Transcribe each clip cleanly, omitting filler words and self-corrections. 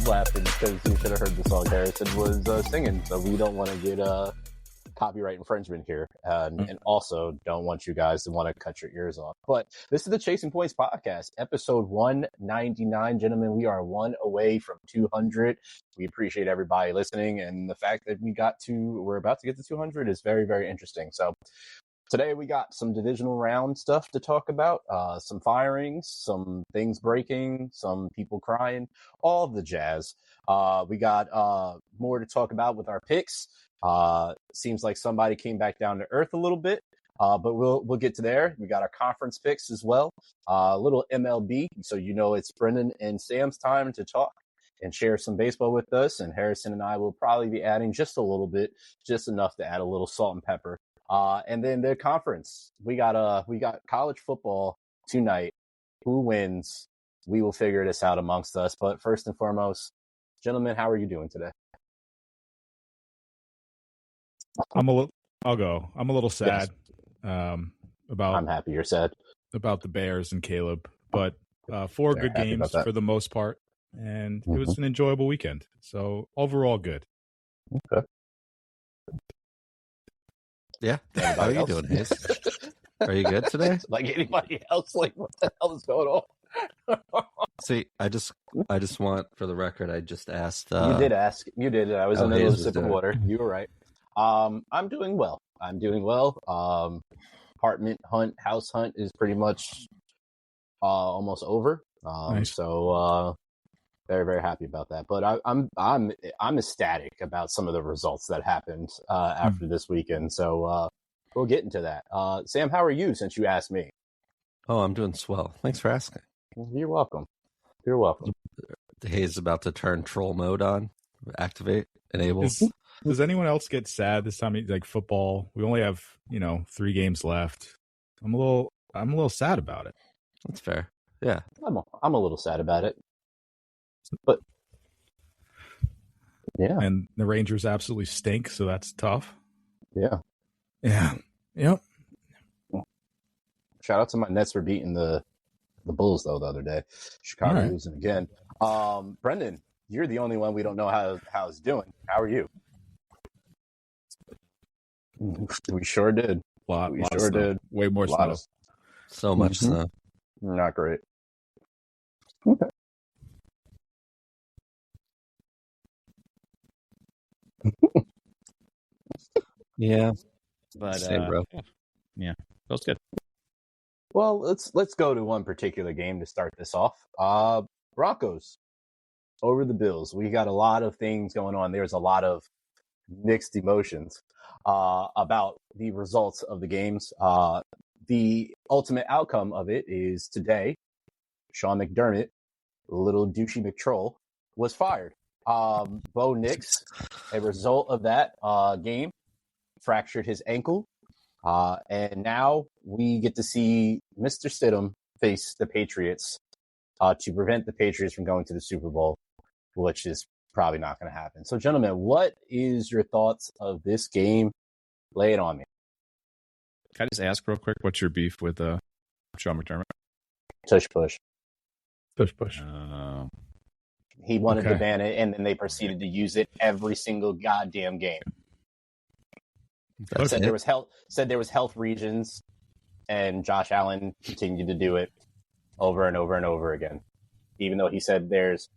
laughing because you should have heard the song Harrison was singing. So we don't want to get copyright infringement here, and also don't want you guys to want to cut your ears off. But this is the Chasing Points podcast, episode 199. Gentlemen, we are one away from 200. We appreciate everybody listening, and the fact that we're about to get to 200 is very, very interesting. So today we got some divisional round stuff to talk about, some firings, some things breaking, some people crying, all of the jazz. We got more to talk about with our picks. Seems like somebody came back down to earth a little bit, but we'll get to there. We got our conference picks as well, a little MLB. So it's Brendan and Sam's time to talk and share some baseball with us. And Harrison and I will probably be adding just a little bit, just enough to add a little salt and pepper. And then the conference, we got college football tonight. Who wins? We will figure this out amongst us. But first and foremost, gentlemen, how are you doing today? I'll go. I'm a little sad. Yes. About. I'm happy you're sad about the Bears and Caleb, but 4 good games for the most part, and it was an enjoyable weekend. So overall, good. Okay. Yeah. How are you doing, Hayes? Are you good today? Like anybody else? Like, what the hell is going on? See, I just want, for the record, I just asked. You did ask. You did. I was in the middle of sipping water. You were right. I'm doing well. Apartment hunt, house hunt is pretty much almost over. Nice. So very, very happy about that. But I'm ecstatic about some of the results that happened after this weekend. So we'll get into that. Sam, how are you? Since you asked me. Oh, I'm doing swell. Thanks for asking. You're welcome. You're welcome. Hayes is about to turn troll mode on. Activate. Enable. Does anyone else get sad this time? Like football, we only have 3 games left. I'm a little sad about it. That's fair. Yeah, I'm a little sad about it, but yeah. And the Rangers absolutely stink, so that's tough. Yeah. Yep. Shout out to my Nets for beating the Bulls though the other day. Chicago losing again. Brendan, you're the only one we don't know how it's doing. How are you? We sure did. We sure did. Way more snow. So much snow. Not great. Okay. Yeah. But same, bro. Yeah. Feels good. Well, let's go to one particular game to start this off. Broncos over the Bills. We got a lot of things going on. There's a lot of mixed emotions about the results of the games. The ultimate outcome of it is today, Sean McDermott, little douchey McTroll, was fired. Bo Nix, a result of that game, fractured his ankle. And now we get to see Mr. Stidham face the Patriots to prevent the Patriots from going to the Super Bowl, which is probably not going to happen. So, gentlemen, what is your thoughts of this game? Lay it on me. Can I just ask real quick, what's your beef with Sean McDermott? Tush push. He wanted to ban it, and then they proceeded to use it every single goddamn game. Said there was health regions, and Josh Allen continued to do it over and over and over again, even though he said there's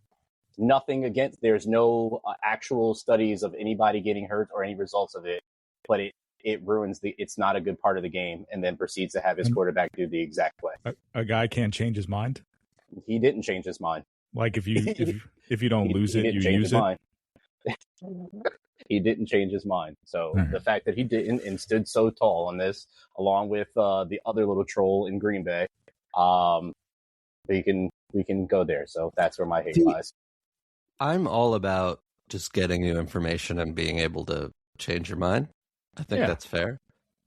no actual studies of anybody getting hurt or any results of it, but it ruins it's not a good part of the game, and then proceeds to have his quarterback do the exact play. A guy can't change his mind. He didn't change his mind. Like if you don't lose it, you use it. He didn't change his mind. So the fact that he didn't and stood so tall on this, along with the other little troll in Green Bay, we can go there. So that's where my hate lies. I'm all about just getting you information and being able to change your mind. I think that's fair.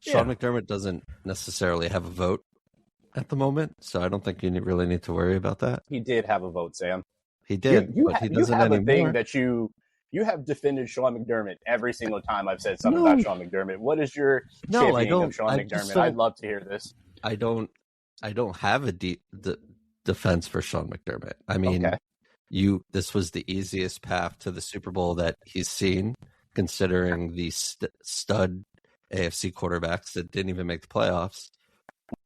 Sean McDermott doesn't necessarily have a vote at the moment, so I don't think you really need to worry about that. He did have a vote, Sam. He did, but he doesn't anymore. A thing that you have defended Sean McDermott every single time I've said something about Sean McDermott. What is your championing of Sean McDermott? I'd love to hear this. I don't have a defense for Sean McDermott. I mean, this was the easiest path to the Super Bowl that he's seen, considering the stud AFC quarterbacks that didn't even make the playoffs.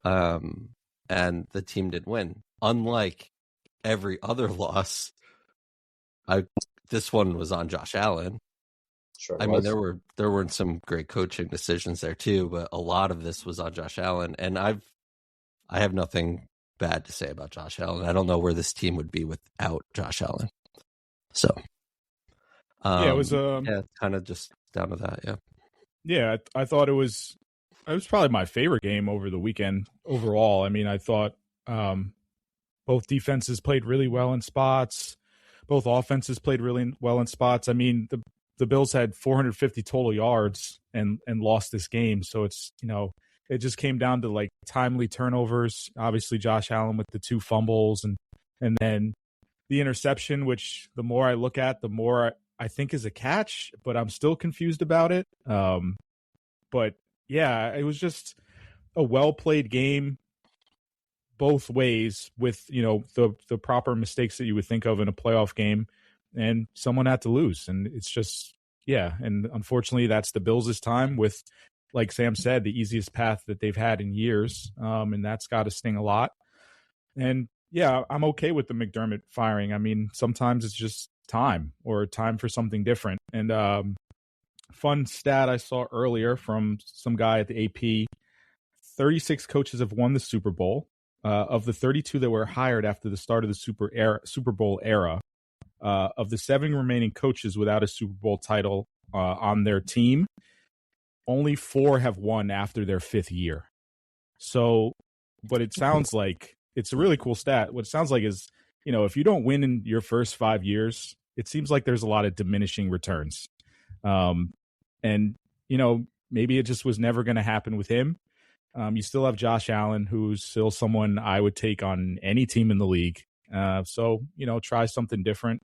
And the team did win. Unlike every other loss, this one was on Josh Allen. Sure. I mean, there weren't some great coaching decisions there too, but a lot of this was on Josh Allen. And I have nothing bad to say about Josh Allen. I don't know where this team would be without Josh Allen. So, it was kind of just down to that. Yeah, I thought it was probably my favorite game over the weekend overall. I mean, I thought both defenses played really well in spots. Both offenses played really well in spots. I mean, the Bills had 450 total yards and lost this game. So it's, it just came down to like timely turnovers. Obviously, Josh Allen with the 2 fumbles and then the interception, which the more I look at, the more I think is a catch, but I'm still confused about it. But yeah, it was just a well-played game both ways with, the proper mistakes that you would think of in a playoff game, and someone had to lose. And it's just, and unfortunately that's the Bills' time with, like Sam said, the easiest path that they've had in years. And that's got to sting a lot. And yeah, I'm okay with the McDermott firing. I mean, sometimes it's just time for something different. And fun stat I saw earlier from some guy at the AP, 36 coaches have won the Super Bowl. Of the 32 that were hired after the start of the Super Bowl era, of the 7 remaining coaches without a Super Bowl title on their team, only 4 have won after their 5th year. So, but it sounds like it's a really cool stat. What it sounds like is, if you don't win in your first 5 years, it seems like there's a lot of diminishing returns. And, maybe it just was never going to happen with him. You still have Josh Allen, who's still someone I would take on any team in the league. So, try something different.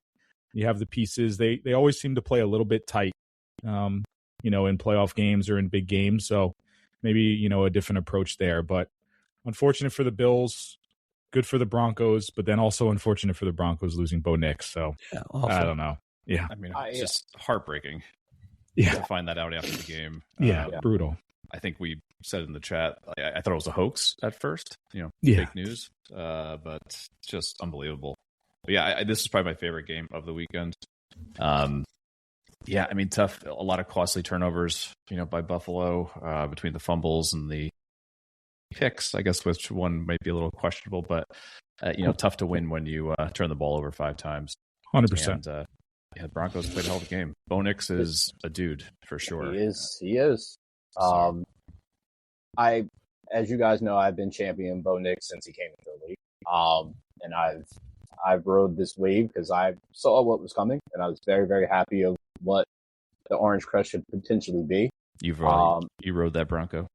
You have the pieces. They always seem to play a little bit tight, in playoff games or in big games. So maybe, a different approach there. But unfortunate for the Bills, good for the Broncos, but then also unfortunate for the Broncos losing Bo Nix. So I don't know. Yeah. I mean, it's just heartbreaking to find that out after the game. Brutal. I think we said in the chat, I thought it was a hoax at first, fake news, but just unbelievable. But yeah, this is probably my favorite game of the weekend. I mean, tough, a lot of costly turnovers, by Buffalo, between the fumbles and the picks, I guess, which one might be a little questionable, but, tough to win when you turn the ball over 5 times. 100%. And, the Broncos played a hell of a game. Bo Nix is a dude for sure. He is. As you guys know, I've been champion Bo Nix since he came into the league. And I've rode this wave because I saw what was coming, and I was very, very happy of what the Orange Crush should potentially be. You rode that Bronco.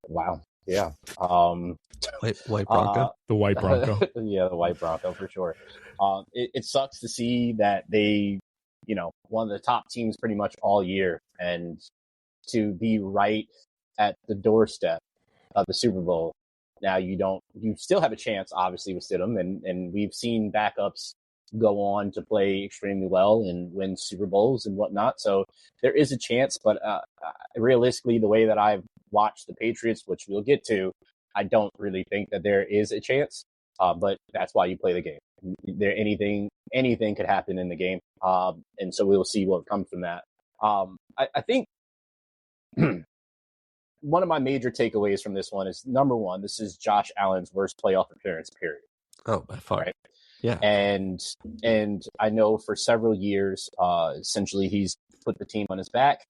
Wow. Yeah. White Bronco. The white Bronco. Yeah, the white Bronco for sure. It sucks to see that they, one of the top teams pretty much all year, and to be right at the doorstep of the Super Bowl. Now you still have a chance, obviously, with Stidham, and we've seen backups go on to play extremely well and win Super Bowls and whatnot. So there is a chance, but realistically, the way that I've watched the Patriots, which we'll get to, I don't really think that there is a chance. But that's why you play the game. Anything could happen in the game, and so we'll see what comes from that. I think one of my major takeaways from this one is, number one, this is Josh Allen's worst playoff appearance, period. Oh, by far. Right? Yeah. And I know for several years, essentially he's put the team on his back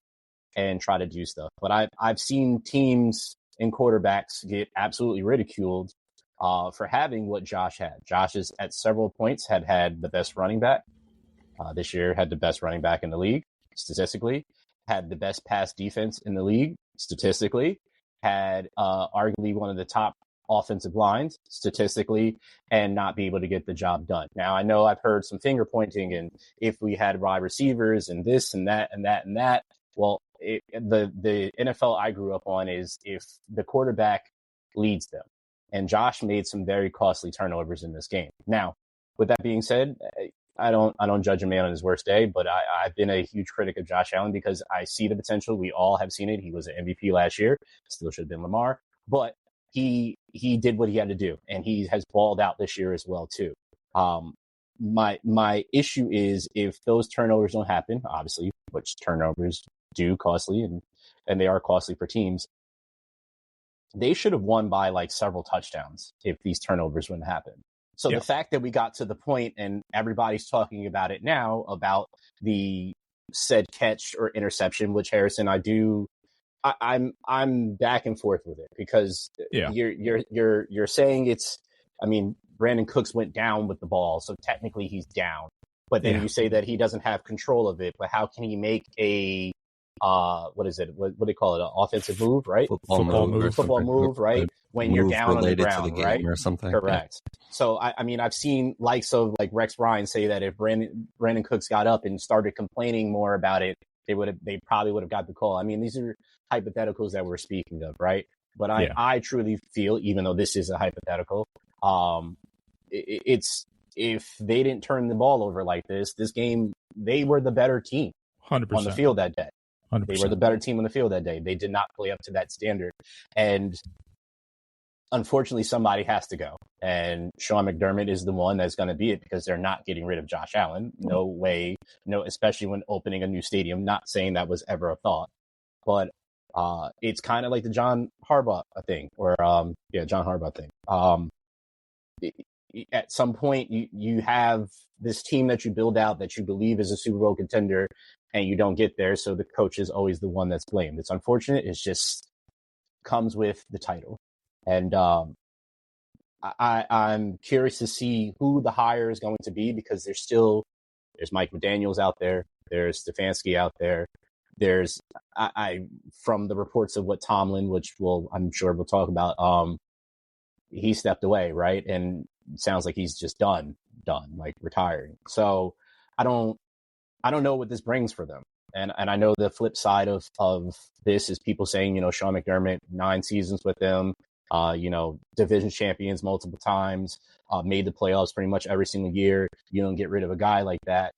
and try to do stuff. But I've seen teams and quarterbacks get absolutely ridiculed for having what Josh had. Josh is at several points had the best running back. This year had the best running back in the league, statistically. Had the best pass defense in the league, statistically. Had arguably one of the top offensive lines, statistically, and not be able to get the job done. Now, I know I've heard some finger pointing, and if we had wide receivers and this and that and that and that, well, the NFL I grew up on is if the quarterback leads them. And Josh made some very costly turnovers in this game. Now, with that being said, I don't judge a man on his worst day, but I've been a huge critic of Josh Allen because I see the potential. We all have seen it. He was an MVP last year. Still should have been Lamar, but he did what he had to do, and he has balled out this year as well too. My issue is if those turnovers don't happen, obviously, which turnovers do costly and they are costly for teams. They should have won by like several touchdowns if these turnovers wouldn't happen. So the fact that we got to the point and everybody's talking about it now about the said catch or interception, which Harrison, I'm back and forth with it because you're saying it's, I mean, Brandon Cooks went down with the ball, so technically he's down. But then you say that he doesn't have control of it. But how can he make a what is it? What do they call it? An offensive move, right? Football move, right? When you're down on the ground, right? Or something. Correct. Yeah. So I mean, I've seen likes of like Rex Ryan say that if Brandon Cooks got up and started complaining more about it, they probably would have got the call. I mean, these are hypotheticals that we're speaking of, right? But I truly feel, even though this is a hypothetical, it's if they didn't turn the ball over like this game, they were the better team 100% on the field that day. 100%. They were the better team on the field that day. They did not play up to that standard. And unfortunately, somebody has to go. And Sean McDermott is the one that's going to be it because they're not getting rid of Josh Allen. No way. No, especially when opening a new stadium. Not saying that was ever a thought. But it's kind of like the John Harbaugh thing. John Harbaugh thing. At some point, you have this team that you build out that you believe is a Super Bowl contender, and you don't get there, so the coach is always the one that's blamed. It's unfortunate. It's just comes with the title. And I'm curious to see who the hire is going to be because there's Mike McDaniels out there. There's Stefanski out there. There's from the reports of what Tomlin, which I'm sure we'll talk about, he stepped away, right? And it sounds like he's just done, like retiring. So I don't know what this brings for them. And I know the flip side of this is people saying, Sean McDermott, 9 seasons with them, division champions multiple times, made the playoffs pretty much every single year. You don't get rid of a guy like that.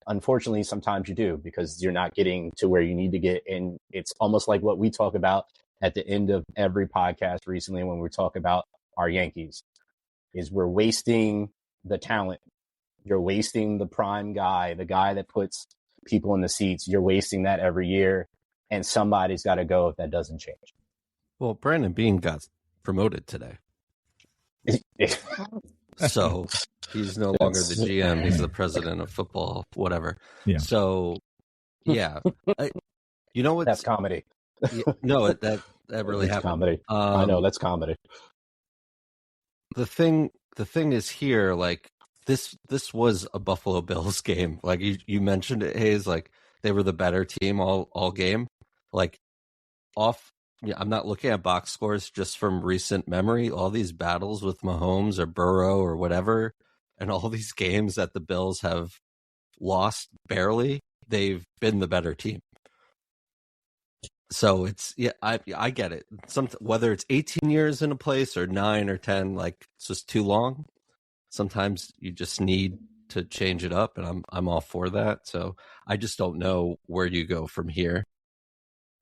Unfortunately, sometimes you do because you're not getting to where you need to get. And it's almost like what we talk about at the end of every podcast recently when we talk about our Yankees is we're wasting the talent. You're wasting the prime guy, the guy that puts people in the seats. You're wasting that every year, and somebody's got to go if that doesn't change. Well, Brandon Beane got promoted today. So he's no longer the GM. He's the president of football, whatever. Yeah. So, yeah. You know what? That's comedy. No, that really happened. Comedy. I know, that's comedy. The thing is here, like, this was a Buffalo Bills game. Like you mentioned it, Hayes, like they were the better team all game. Like I'm not looking at box scores just from recent memory. All these battles with Mahomes or Burrow or whatever, and all these games that the Bills have lost barely, they've been the better team. So it's I get it. Whether it's 18 years in a place or 9 or 10, like it's just too long. Sometimes you just need to change it up, and I'm all for that. So I just don't know where you go from here.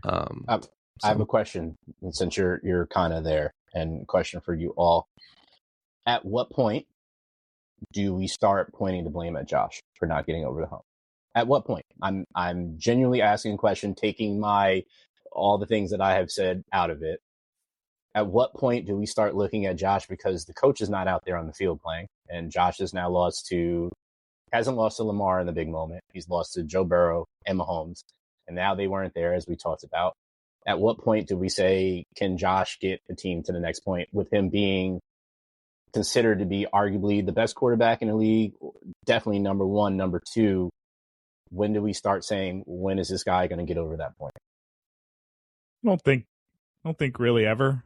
I have a question, since you're kind of there, and a question for you all. At what point do we start pointing the blame at Josh for not getting over the hump? At what point? I'm genuinely asking a question, taking all the things that I have said out of it. At what point do we start looking at Josh, because the coach is not out there on the field playing, and Josh has now hasn't lost to Lamar in the big moment. He's lost to Joe Burrow and Mahomes, and now they weren't there, as we talked about. At what point do we say, can Josh get the team to the next point with him being considered to be arguably the best quarterback in the league, definitely number 1, number 2? When do we start saying, when is this guy going to get over that point? I don't think really ever.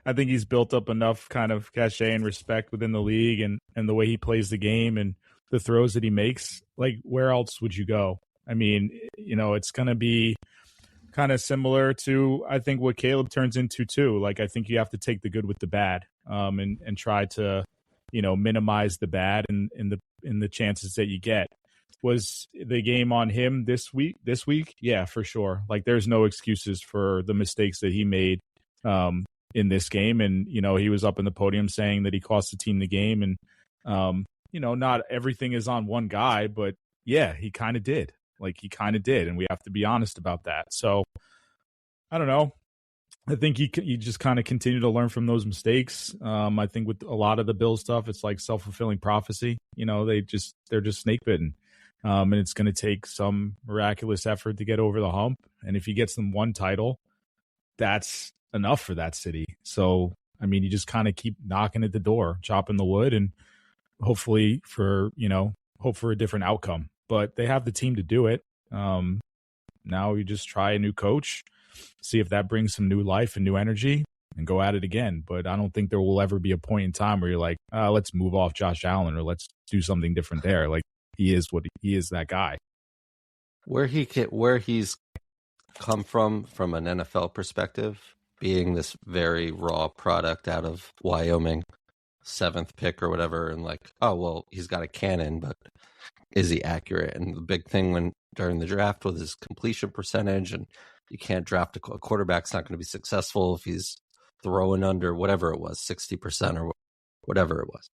I think he's built up enough kind of cachet and respect within the league and the way he plays the game and the throws that he makes. Like, where else would you go? I mean, it's going to be kind of similar to, I think, what Caleb turns into too. Like, I think you have to take the good with the bad, and try to, minimize the bad and in the chances that you get. Was the game on him this week? Yeah, for sure. Like, there's no excuses for the mistakes that he made in this game. And, he was up in the podium saying that he cost the team the game. And, not everything is on one guy, but yeah, he kind of did. And we have to be honest about that. So I don't know. I think you just kind of continue to learn from those mistakes. I think with a lot of the Bill stuff, it's like self-fulfilling prophecy. They're just snake bitten. And it's going to take some miraculous effort to get over the hump. And if he gets them one title, that's enough for that city. So, you just kind of keep knocking at the door, chopping the wood, and hopefully hope for a different outcome. But they have the team to do it. Now you just try a new coach, see if that brings some new life and new energy, and go at it again. But I don't think there will ever be a point in time where you're like, let's move off Josh Allen or let's do something different there. Like, he is that guy. Where he's come from an NFL perspective, being this very raw product out of Wyoming, 7th pick or whatever, and like, oh well, he's got a cannon, but is he accurate? And the big thing during the draft was his completion percentage, and you can't draft a quarterback's not going to be successful if he's throwing under whatever it was, 60% or whatever it was.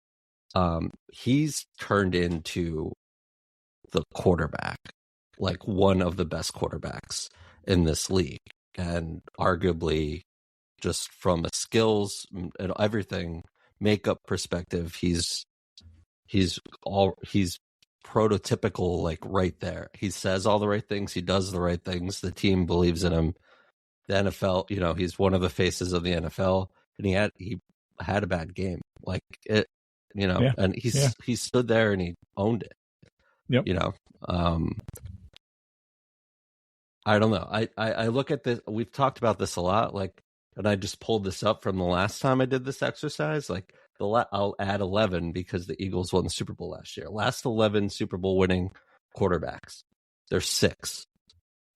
He's turned into the quarterback, like one of the best quarterbacks in this league, and arguably just from a skills and everything makeup perspective, he's prototypical, like right there. He says all the right things, he does the right things, the team believes in him. The NFL, he's one of the faces of the NFL, and he had a bad game, like it, and he stood there and he owned it. Yep. I don't know. I look at this. We've talked about this a lot. Like, and I just pulled this up from the last time I did this exercise. Like, I'll add 11 because the Eagles won the Super Bowl last year. Last 11 Super Bowl winning quarterbacks. There's 6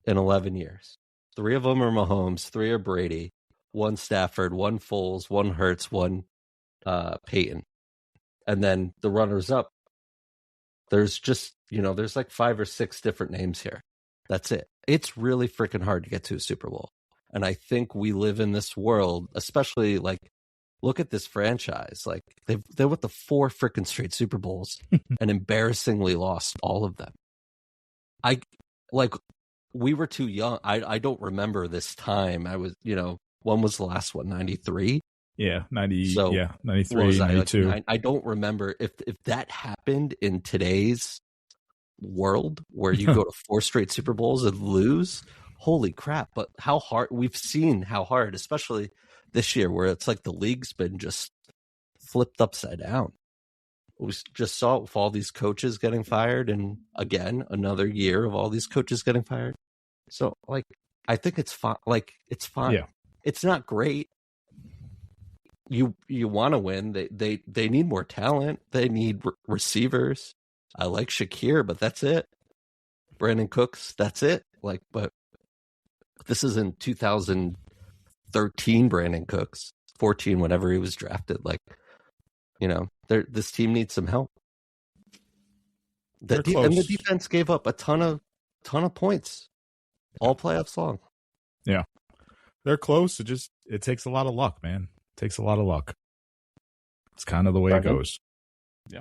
in 11 years. 3 of them are Mahomes. 3 are Brady. 1 Stafford. 1 Foles. 1 Hurts. 1 Peyton. And then the runners up. There's just, there's like 5 or 6 different names here. That's it. It's really freaking hard to get to a Super Bowl. And I think we live in this world, especially like, look at this franchise. Like, they went to 4 freaking straight Super Bowls and embarrassingly lost all of them. We were too young. I don't remember this time. I was, when was the last one? 93? Yeah, 93, 92. I don't remember if that happened in today's world where you go to 4 straight Super Bowls and lose. Holy crap. But how hard, we've seen how hard, especially this year, where it's like the league's been just flipped upside down. We just saw it with all these coaches getting fired, and again, another year of all these coaches getting fired. So, like, I think it's fine. Like, it's fine. Yeah. It's not great. You want to win. They need more talent. They need receivers. I like Shakir, but that's it. Brandon Cooks, that's it. Like, but this is in 2013 Brandon Cooks, 14 whenever he was drafted. Like, this team needs some help. And the defense gave up a ton of points all playoffs long. Yeah, they're close. It takes a lot of luck, man. It takes a lot of luck. It's kind of the way it goes. Yeah.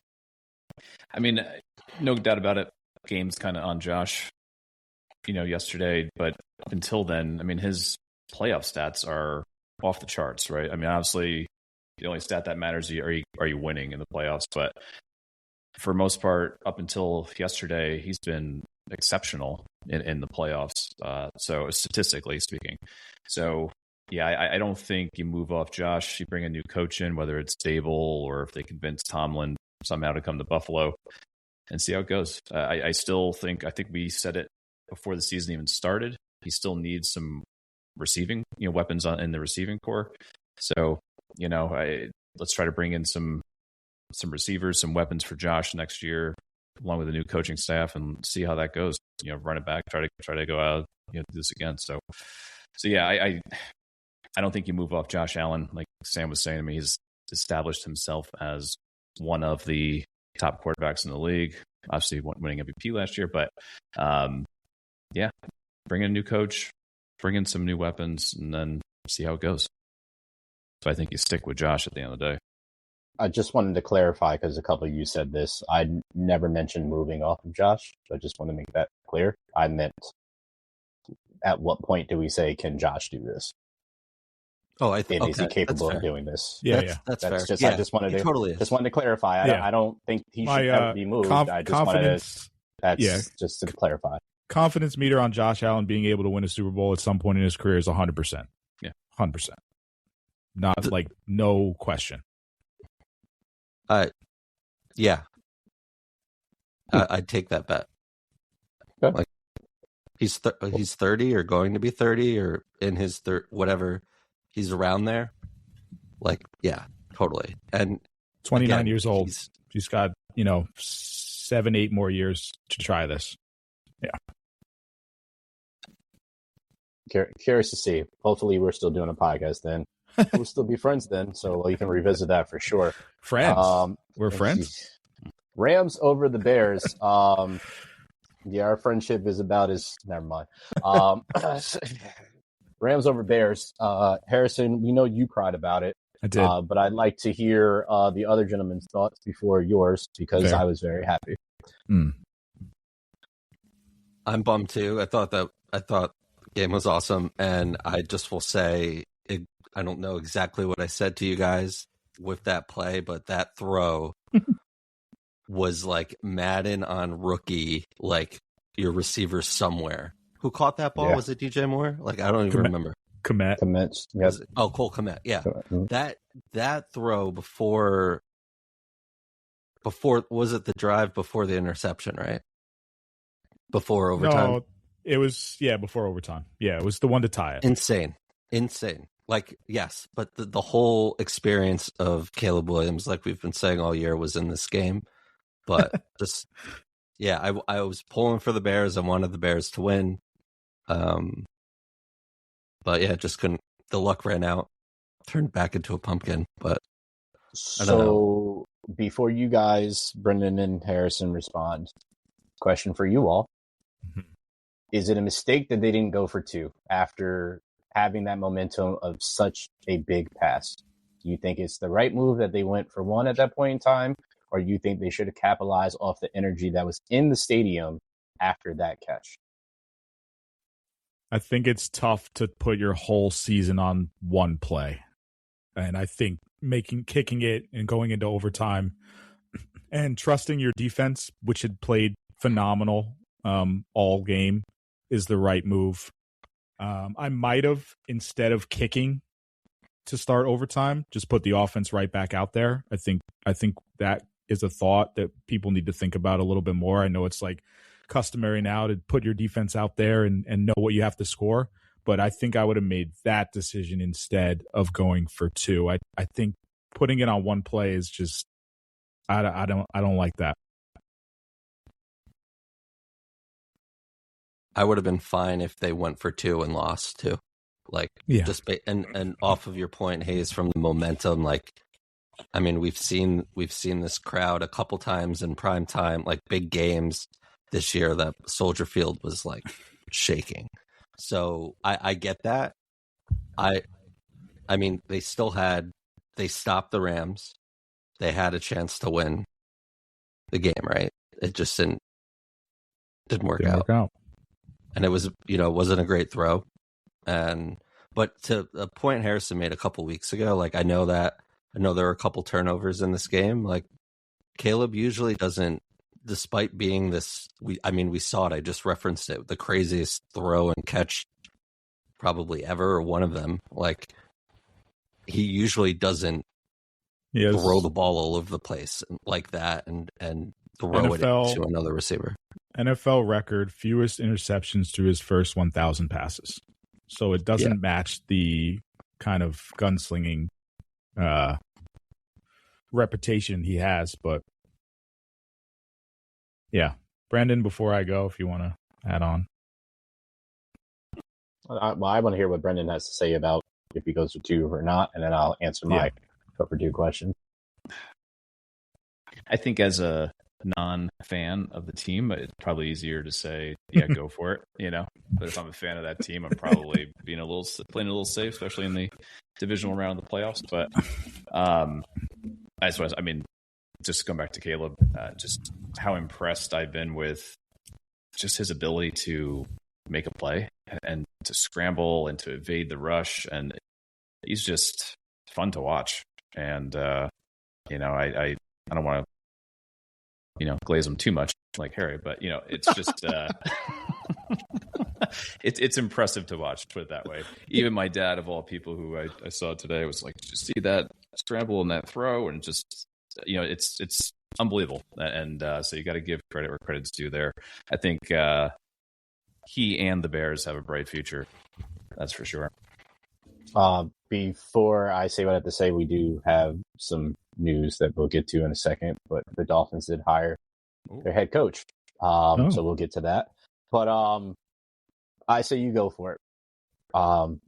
I mean, no doubt about it. Game's kind of on Josh, yesterday. But up until then, I mean, his playoff stats are off the charts, right? I mean, obviously, the only stat that matters are you winning in the playoffs. But for most part, up until yesterday, he's been exceptional in the playoffs. So statistically speaking, so. Yeah, I don't think you move off Josh. You bring a new coach in, whether it's Dable or if they convince Tomlin somehow to come to Buffalo, and see how it goes. I think we said it before the season even started. He still needs some receiving, weapons in the receiving core. So, let's try to bring in some receivers, some weapons for Josh next year, along with the new coaching staff, and see how that goes. Run it back, try to go out, do this again. So yeah, I don't think you move off Josh Allen. Like Sam was saying to me, he's established himself as one of the top quarterbacks in the league. Obviously, winning MVP last year, but yeah, bring in a new coach, bring in some new weapons, and then see how it goes. So I think you stick with Josh at the end of the day. I just wanted to clarify because a couple of you said this. I never mentioned moving off of Josh. So I just want to make that clear. I meant, at what point do we say, can Josh do this? Oh, Is he capable of doing this? Yeah, that's fair. Just, yeah, I just wanted to totally just wanted to clarify. I don't think he should ever be moved. I just wanted to, just to clarify. Confidence meter on Josh Allen being able to win a Super Bowl at some point in his career is 100%. Yeah, 100%. Not like no question. Yeah, I'd take that bet. Okay. Like he's 30 or going to be 30 or in his whatever he's around there. Like, yeah, totally. And 29 years old. He's got 7-8 more years to try this. Yeah. Curious to see. Hopefully, we're still doing a podcast then. We'll still be friends then, so you can revisit that for sure. Friends. We're friends. Rams over the Bears. Yeah, our friendship is about as. Never mind. Rams over Bears. Harrison, we know you cried about it. I did. But I'd like to hear the other gentleman's thoughts before yours because I was very happy. I'm bummed too. I thought the game was awesome, and I just will say I don't know exactly what I said to you guys with that play, but that throw was like Madden on rookie, like your receiver somewhere. Who caught that ball? Yeah. Was it DJ Moore? Like, I don't even remember. Komet. Yes. Cole Komet. Yeah. That throw before was it the drive before the interception, right? Before overtime? No, it was, before overtime. Yeah, it was the one to tie it. Insane. Like, yes, but the whole experience of Caleb Williams, like we've been saying all year, was in this game. But just, I was pulling for the Bears. I wanted the Bears to win. But yeah, just couldn't. The luck ran out. Turned back into a pumpkin. But I don't know. Before you guys, Brendan and Harrison, respond, question for you all: is it a mistake that they didn't go for two after having that momentum of such a big pass? Do you think it's the right move that they went for one at that point in time, or do you think they should have capitalized off the energy that was in the stadium after that catch? I think it's tough to put your whole season on one play. And I think kicking it and going into overtime and trusting your defense, which had played phenomenal all game, is the right move. I might have, instead of kicking to start overtime, just put the offense right back out there. I think that is a thought that people need to think about a little bit more. I know it's like customary now to put your defense out there and know what you have to score, but I think I would have made that decision instead of going for two. I think putting it on one play is just I don't like that. I would have been fine if they went for two and lost too. Like, just and off of your point, Hayes, from the momentum, like, I mean, we've seen this crowd a couple times in prime time, like big games this year, that Soldier Field was like shaking. So I get that. I mean, they stopped the Rams. They had a chance to win the game, right? It just didn't work out. And it was, wasn't a great throw. But to a point Harrison made a couple weeks ago, like, I know there were a couple turnovers in this game. Like, Caleb usually doesn't, despite being this, we saw it, I just referenced it, the craziest throw and catch probably ever, or one of them. Like, he usually doesn't throw the ball all over the place like that and throw it to another receiver. NFL record, fewest interceptions through his first 1,000 passes. So it doesn't match the kind of gunslinging reputation he has. But yeah, Brandon, before I go, if you want to add on. I want to hear what Brendan has to say about if he goes for two or not, and then I'll answer my go for two question. I think as a non-fan of the team, it's probably easier to say, yeah, go for it, But if I'm a fan of that team, I'm probably playing a little safe, especially in the divisional round of the playoffs. But I mean, just going back to Caleb, just how impressed I've been with just his ability to make a play and to scramble and to evade the rush, and he's just fun to watch. And I don't want to glaze him too much like Harry, but it's just it's impressive to watch, put it that way. Even my dad, of all people, who I saw today, was like, just see that scramble and that throw, and just it's unbelievable. And so you got to give credit where credit's due there. I think he and the Bears have a bright future, that's for sure. Before I say what I have to say, we do have some news that we'll get to in a second, but the Dolphins did hire their head coach. So we'll get to that. But I say you go for it.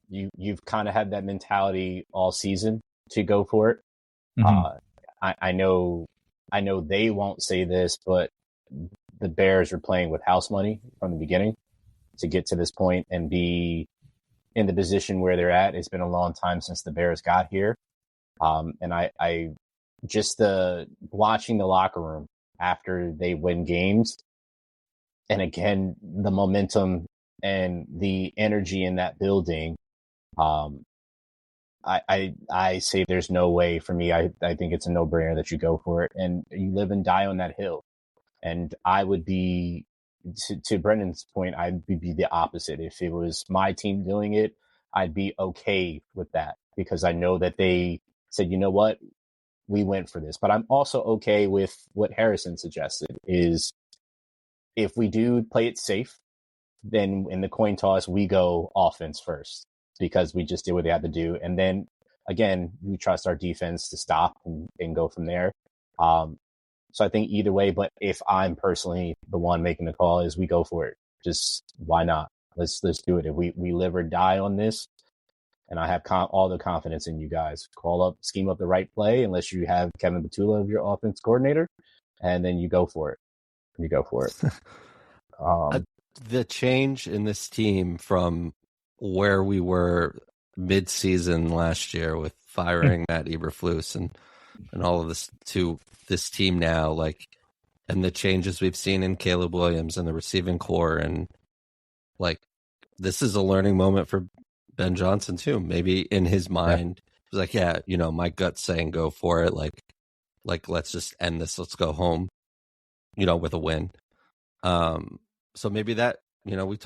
You've kind of had that mentality all season to go for it. Mm-hmm. I know they won't say this, but the Bears are playing with house money from the beginning to get to this point and be in the position where they're at. It's been a long time since the Bears got here. And I just watching the locker room after they win games, and again, the momentum and the energy in that building, I say there's no way for me. I think it's a no-brainer that you go for it, and you live and die on that hill. And I would be, to Brendan's point, I'd be the opposite. If it was my team doing it, I'd be okay with that, because I know that they said, you know what, we went for this. But I'm also okay with what Harrison suggested, is if we do play it safe, then in the coin toss, we go offense first, because we just did what they had to do. And then again, we trust our defense to stop and go from there. So I think either way, but if I'm personally the one making the call, is we go for it. Just why not? Let's do it. If we live or die on this, and I have all the confidence in you guys. Scheme up the right play, unless you have Kevin Batula as your offense coordinator, and then you go for it. You go for it. The change in this team from where we were mid-season last year with firing Matt Eberflus and all of this to this team now, like, and the changes we've seen in Caleb Williams and the receiving core, and like, this is a learning moment for Ben Johnson too. Maybe in his mind, he's like, yeah, my gut's saying go for it. Like let's just end this. Let's go home, with a win. So maybe that, you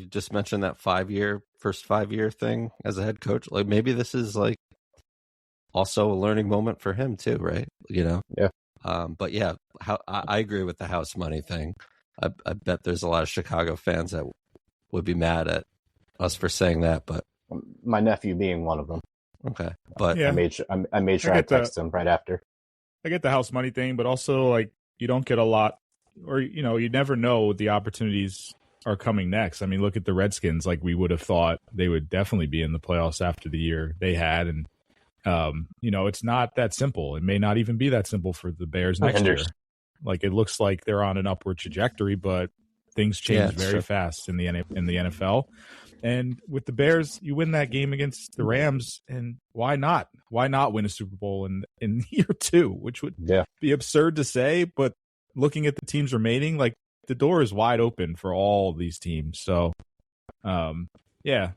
just mentioned that first 5 year thing as a head coach. Like, maybe this is like also a learning moment for him too, right? Yeah. But yeah, I agree with the house money thing. I bet there's a lot of Chicago fans that would be mad at us for saying that, but my nephew being one of them. Okay, but yeah. I made sure I text him right after. I get the house money thing, but also, like, you don't get a lot, or you never know the opportunities are coming next. I mean, look at the Redskins. Like, we would have thought they would definitely be in the playoffs after the year they had, and it's not that simple. It may not even be that simple for the Bears next year. Like, it looks like they're on an upward trajectory, but things change very fast in the NFL. And with the Bears, you win that game against the Rams, and why not? Why not win a Super Bowl in year 2, which would be absurd to say, but looking at the teams remaining, like, the door is wide open for all these teams. So, it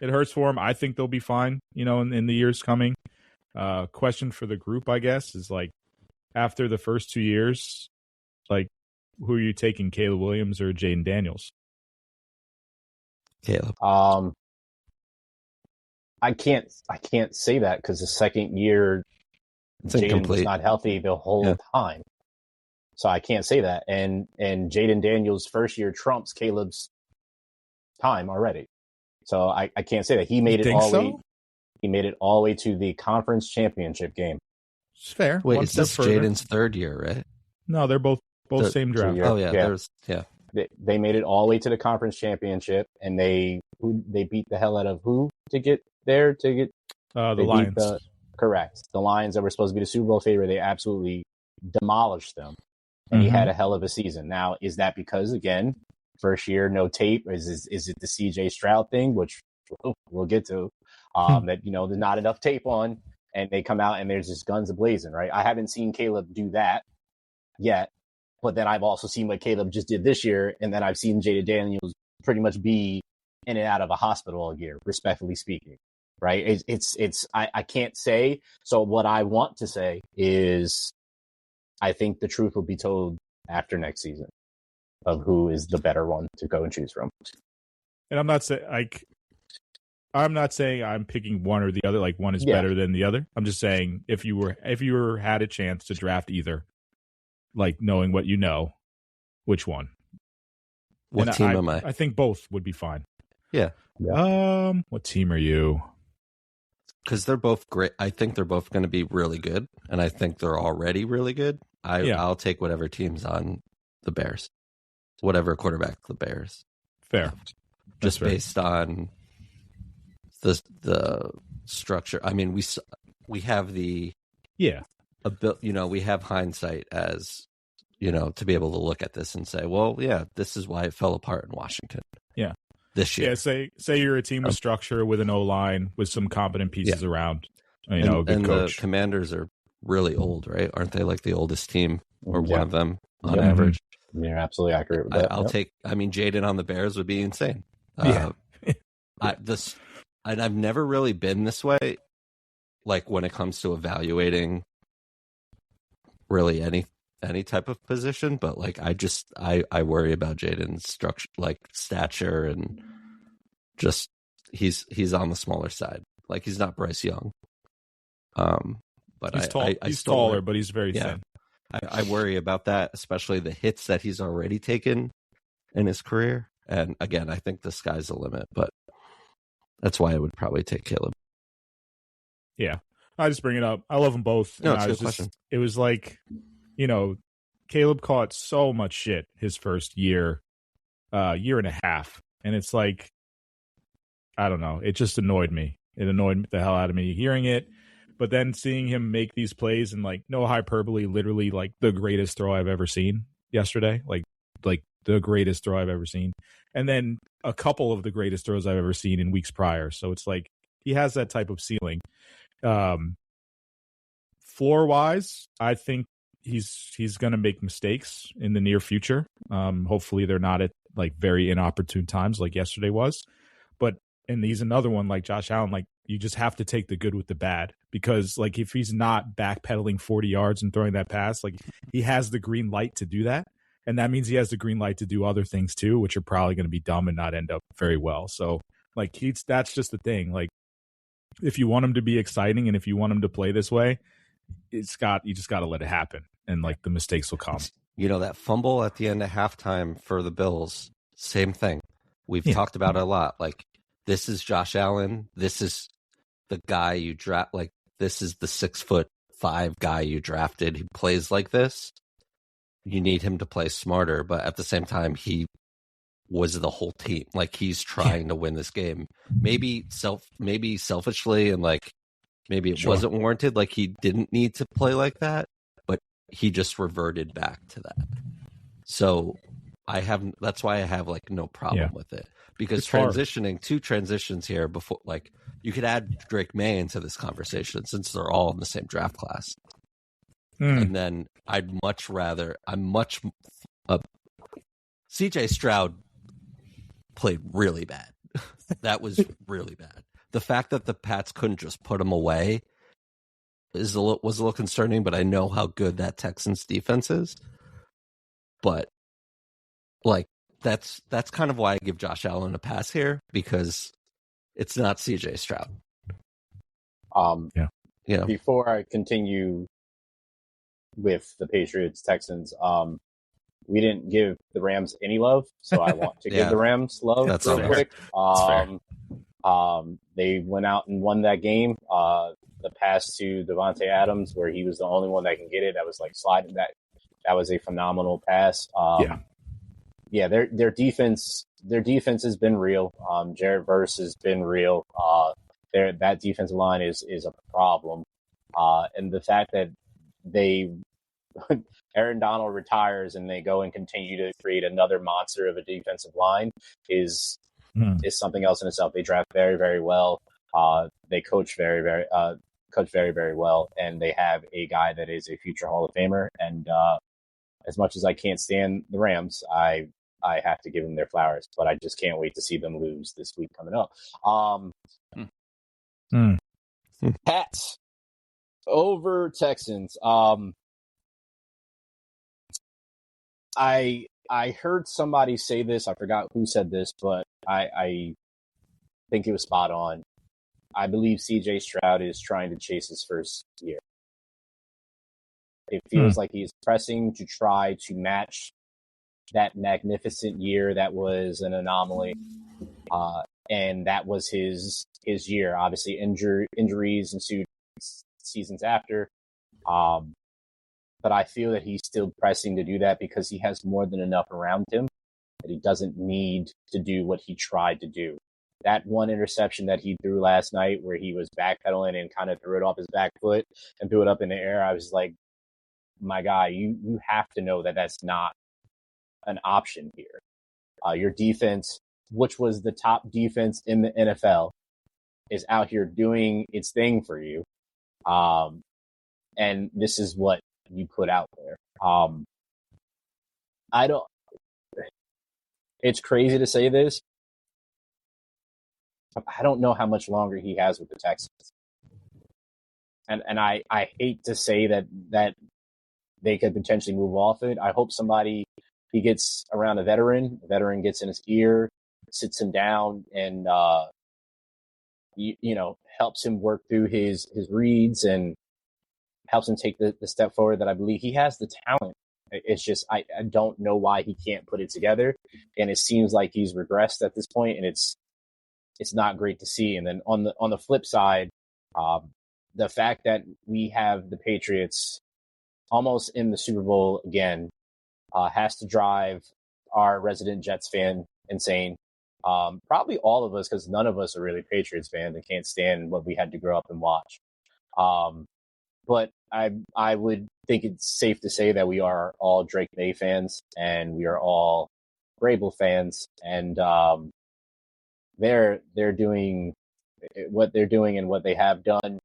hurts for them. I think they'll be fine, in the years coming. Question for the group, I guess, is, like, after the first 2 years, like, who are you taking, Caleb Williams or Jaden Daniels? Caleb. I can't say that, because the second year Jaden was not healthy the whole time. So I can't say that. And Jaden Daniels' first year trumps Caleb's time already. So I can't say that. He made it all the way. He made it all the way to the conference championship game. It's fair. Wait, is this Jaden's third year, right? No, they're both same draft. Oh yeah. They made it all the way to the conference championship, and they beat the hell out of who to get there? To get the Lions. Correct. The Lions that were supposed to be the Super Bowl favorite, they absolutely demolished them. And he had a hell of a season. Now, is that because, again, first year, no tape? Is it the CJ Stroud thing, which we'll get to, that, there's not enough tape on, and they come out and there's just guns a-blazing, right? I haven't seen Caleb do that yet, but then I've also seen what Caleb just did this year, and then I've seen Jada Daniels pretty much be in and out of a hospital all year, respectfully speaking. Right. I can't say. So what I want to say is I think the truth will be told after next season of who is the better one to go and choose from. And I'm not saying I'm picking one or the other, like one is better than the other. I'm just saying if you had a chance to draft either, like knowing what you know, which one? What team am I? I think both would be fine. Yeah. What team are you? Because they're both great. I think they're both going to be really good, and I think they're already really good. I'll take whatever team's on the Bears, whatever quarterback the Bears. Fair. Just based on the structure. I mean, we have we have hindsight as to be able to look at this and say, well, yeah, this is why it fell apart in Washington. Yeah. This year. Yeah, say you're a team with structure, with an O-line, with some competent pieces around. A good coach. The Commanders are really old, right? Aren't they like the oldest team or one of them on average? You're absolutely accurate with that. I'll take. I mean, Jaden on the Bears would be insane. I've never really been this way, like when it comes to evaluating really any type of position, but like I worry about Jaden's structure, like stature, and just he's on the smaller side. Like he's not Bryce Young. But he's tall. He's taller, but he's very thin. I worry about that, especially the hits that he's already taken in his career. And again, I think the sky's the limit, but that's why I would probably take Caleb. Yeah, I just bring it up. I love them both. No, it's a good question. It was like, Caleb caught so much shit his first year and a half. And it's like, I don't know. It just annoyed me. It annoyed the hell out of me hearing it. But then seeing him make these plays and like no hyperbole, literally like the greatest throw I've ever seen yesterday, like the greatest throw I've ever seen. And then a couple of the greatest throws I've ever seen in weeks prior. So it's like he has that type of ceiling. Floor wise, I think he's going to make mistakes in the near future. Hopefully they're not at like very inopportune times like yesterday was. And he's another one like Josh Allen, like you just have to take the good with the bad, because like if he's not backpedaling 40 yards and throwing that pass, like he has the green light to do that. And that means he has the green light to do other things too, which are probably going to be dumb and not end up very well. So like that's just the thing. Like if you want him to be exciting and if you want him to play this way, you just got to let it happen. And like the mistakes will come. That fumble at the end of halftime for the Bills, same thing. We've talked about it a lot. Like, this is Josh Allen. This is the guy you draft. Like, this is the 6'5" guy you drafted. He plays like this. You need him to play smarter, but at the same time, he was the whole team. Like, he's trying to win this game. Maybe selfishly, and like maybe it wasn't warranted. Like, he didn't need to play like that, but he just reverted back to that. So that's why I have like no problem with it. Because two transitions here before, like, you could add Drake May into this conversation since they're all in the same draft class. And then CJ Stroud played really bad. That was really bad. The fact that the Pats couldn't just put him away was a little concerning, but I know how good that Texans defense is. But like, that's kind of why I give Josh Allen a pass here, because it's not CJ Stroud. Before I continue with the Patriots Texans, we didn't give the Rams any love, so I want to give the Rams love. That's real quick. fair. They went out and won that game. The pass to Devontae Adams, where he was the only one that can get it, that was like sliding. That was a phenomenal pass. Their defense has been real. Jared Verse has been real. That defensive line is a problem. And the fact that Aaron Donald retires and they go and continue to create another monster of a defensive line is something else in itself. They draft very, very well. They coach very, very well, and they have a guy that is a future Hall of Famer. And as much as I can't stand the Rams, I have to give them their flowers. But I just can't wait to see them lose this week coming up. Pats over Texans. I heard somebody say this. I forgot who said this, but I think it was spot on. I believe CJ Stroud is trying to chase his first year. It feels like he's pressing to try to match that magnificent year that was an anomaly. And that was his year. Obviously, injuries ensued seasons after. But I feel that he's still pressing to do that because he has more than enough around him that he doesn't need to do what he tried to do. That one interception that he threw last night where he was backpedaling and kind of threw it off his back foot and threw it up in the air, I was like, my guy, you have to know that that's not an option here. Your defense, which was the top defense in the NFL, is out here doing its thing for you. And this is what you put out there. It's crazy to say this, but I don't know how much longer he has with the Texans. And I hate to say that they could potentially move off it. I hope he gets around a veteran gets in his ear, sits him down, and helps him work through his reads and helps him take the step forward that I believe he has the talent. It's just I don't know why he can't put it together, and it seems like he's regressed at this point, and it's not great to see. And then on the flip side, the fact that we have the Patriots almost in the Super Bowl again has to drive our resident Jets fan insane. Probably all of us, because none of us are really Patriots fans and can't stand what we had to grow up and watch. But I would think it's safe to say that we are all Drake May fans and we are all Vrabel fans, and they're doing what they're doing and what they have done.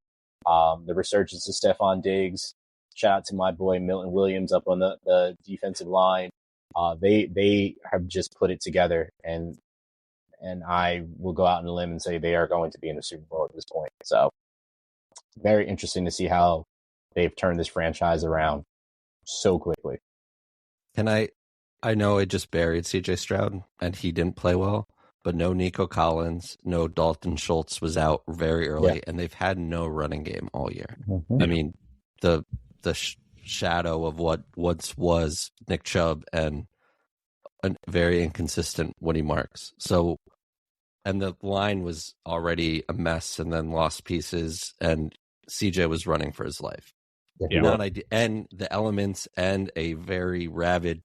The resurgence of Stephon Diggs. Shout out to my boy Milton Williams up on the defensive line. They have just put it together, and I will go out on a limb and say they are going to be in the Super Bowl at this point. So very interesting to see how they've turned this franchise around so quickly. And I know it just buried CJ Stroud and he didn't play well, but no Nico Collins, no Dalton Schultz was out very early, and they've had no running game all year. Mm-hmm. I mean, the shadow of what once was Nick Chubb and a very inconsistent Woody Marks. So, and the line was already a mess and then lost pieces, and CJ was running for his life. Yeah. And the elements and a very rabid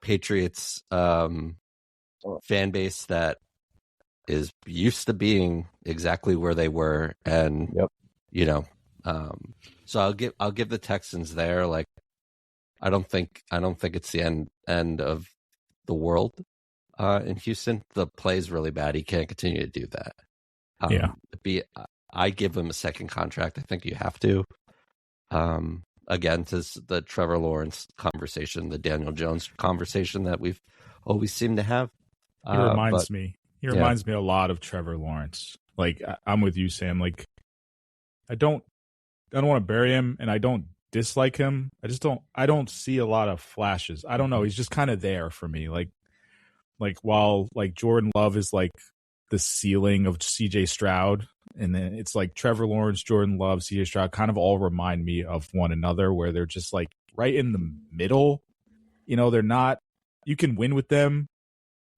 Patriots fan base that is used to being exactly where they were, and so I'll give the Texans there. Like, I don't think it's the end of the world in Houston. The play's really bad. He can't continue to do that. I give him a second contract. I think you have to. Again, to the Trevor Lawrence conversation, the Daniel Jones conversation that we've always seemed to have. He reminds me a lot of Trevor Lawrence. Like, I'm with you, Sam. Like, I don't want to bury him, and I don't dislike him. I don't see a lot of flashes. I don't know. He's just kind of there for me. Like while like Jordan Love is like the ceiling of CJ Stroud, and then it's like Trevor Lawrence, Jordan Love, CJ Stroud kind of all remind me of one another, where they're just like right in the middle. They're not, you can win with them,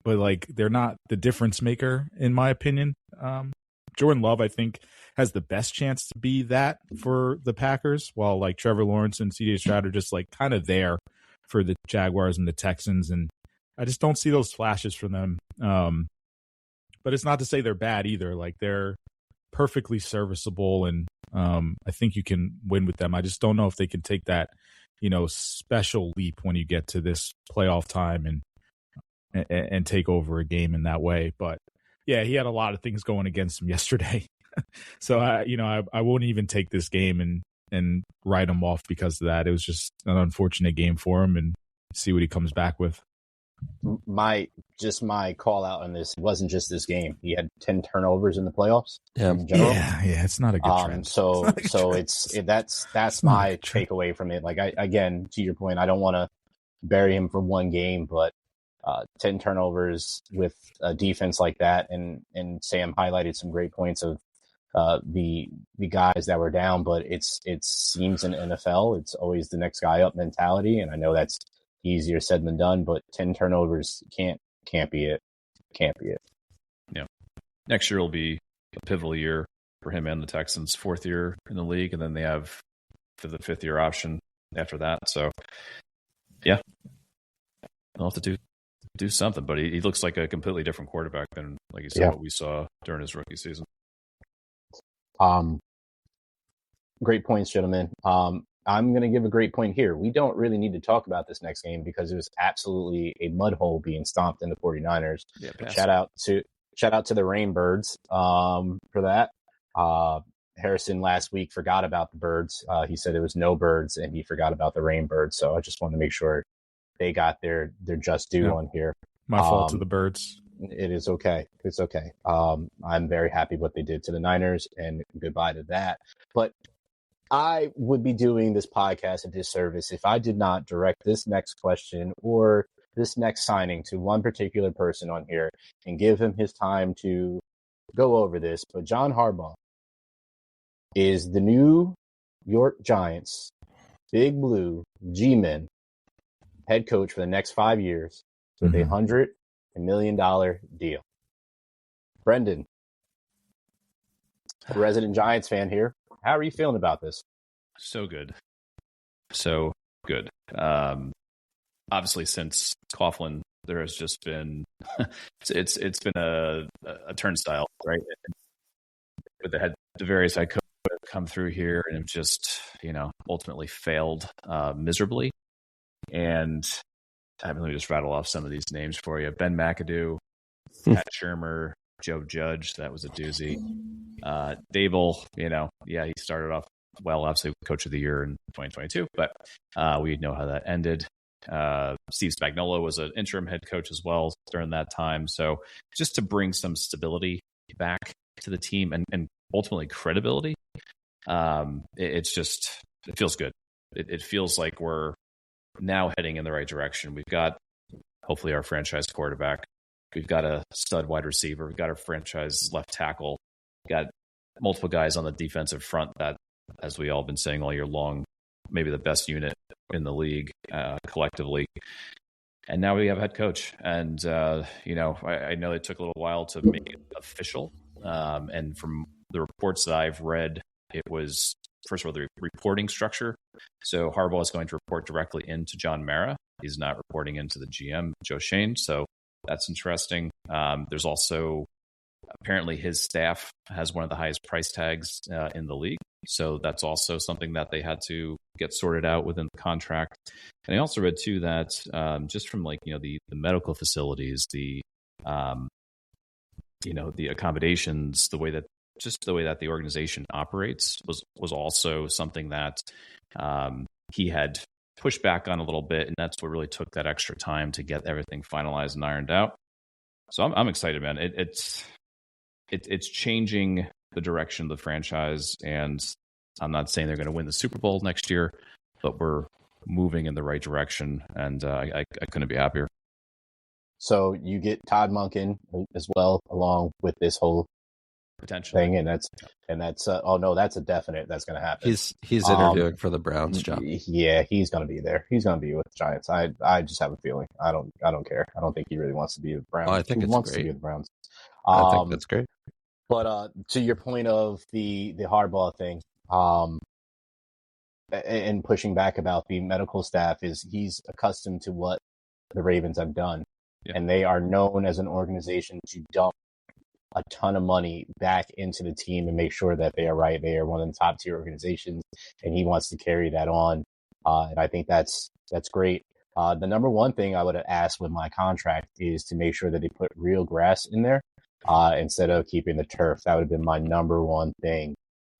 but like they're not the difference maker, in my opinion. Jordan Love, I think, has the best chance to be that for the Packers, while like Trevor Lawrence and CJ Stroud are just like kind of there for the Jaguars and the Texans. And I just don't see those flashes from them. But it's not to say they're bad either. Like, they're perfectly serviceable, and I think you can win with them. I just don't know if they can take that, special leap when you get to this playoff time and take over a game in that way. But yeah, he had a lot of things going against him yesterday. So I won't even take this game and write him off because of that. It was just an unfortunate game for him, and see what he comes back with. My call out on this wasn't just this game. He had 10 turnovers in the playoffs. In general. Yeah, it's not a good trend. So that's my takeaway from it. Like again, to your point, I don't want to bury him for one game, but 10 turnovers with a defense like that, and Sam highlighted some great points of the guys that were down, but it seems in NFL it's always the next guy up mentality, and I know that's easier said than done, but 10 turnovers can't be it. Can't be it. Yeah. Next year will be a pivotal year for him and the Texans, 4th year in the league, and then they have the 5th year option after that. So yeah, they'll have to do something, but he looks like a completely different quarterback than, like you said, what we saw during his rookie season. Great points, gentlemen. I'm going to give a great point here. We don't really need to talk about this next game because it was absolutely a mud hole being stomped in the 49ers. Yeah, shout out to the Rainbirds for that. Harrison last week forgot about the birds. He said there was no birds and he forgot about the Rainbirds. So I just want to make sure they got their just due on here. My fault to the birds. It is okay. It's okay. I'm very happy what they did to the Niners, and goodbye to that. But I would be doing this podcast a disservice if I did not direct this next question or this next signing to one particular person on here and give him his time to go over this. But John Harbaugh is the New York Giants Big Blue G-Men head coach for the next 5 years with $100 million deal. Brendan, resident Giants fan here. How are you feeling about this? So good. Obviously, since Coughlin, there has just been it's been a turnstile, right? With the various head coaches that have come through here and have just ultimately failed miserably. And let me just rattle off some of these names for you: Ben McAdoo, Pat Shurmur, Joe Judge. That was a doozy. Dable, he started off well, obviously coach of the year in 2022, but we know how that ended. Steve Spagnuolo was an interim head coach as well during that time. So just to bring some stability back to the team and ultimately credibility, it feels good. It feels like we're now heading in the right direction. We've got hopefully our franchise quarterback. We've got a stud wide receiver. We've got our franchise left tackle. We've got multiple guys on the defensive front that, as we all been saying all year long, maybe the best unit in the league collectively. And now we have a head coach. And, I know it took a little while to make it official. And from the reports that I've read, it was, first of all, the reporting structure. So Harbaugh is going to report directly into John Mara. He's not reporting into the GM, Joe Shane. So that's interesting. There's also, apparently his staff has one of the highest price tags in the league. So that's also something that they had to get sorted out within the contract. And I also read too that just from the medical facilities, the accommodations, the way that the organization operates was also something that he had pushed back on a little bit, and that's what really took that extra time to get everything finalized and ironed out. So I'm excited, man. It's changing the direction of the franchise, and I'm not saying they're going to win the Super Bowl next year, but we're moving in the right direction, and I couldn't be happier. So you get Todd Monken as well, along with this whole potential thing, and that's that's a definite. That's going to happen. He's interviewing for the Browns job. Yeah, he's going to be there. He's going to be with the Giants. I just have a feeling. I don't care. I don't think he really wants to be with the Browns. I think he it's wants great. to be with the Browns. I think that's great. But to your point of the Harbaugh thing, and pushing back about the medical staff, is he's accustomed to what the Ravens have done, and they are known as an organization to dump a ton of money back into the team and make sure that they are right. They are one of the top tier organizations, and he wants to carry that on. And I think that's great. The number one thing I would have asked with my contract is to make sure that they put real grass in there instead of keeping the turf. That would have been my number one thing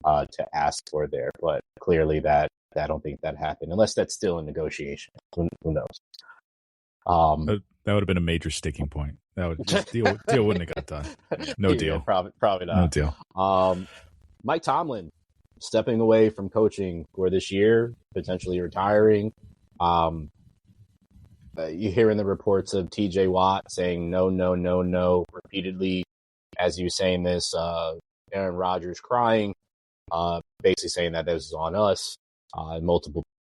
to ask for there. But clearly that I don't think that happened, unless that's still in negotiation. Who knows? That would have been a major sticking point. That would just deal wouldn't have got done. No deal. Probably not. No deal. Mike Tomlin stepping away from coaching for this year, potentially retiring. You hear in the reports of TJ Watt saying no repeatedly as he was saying this. Aaron Rodgers crying, basically saying that this is on us.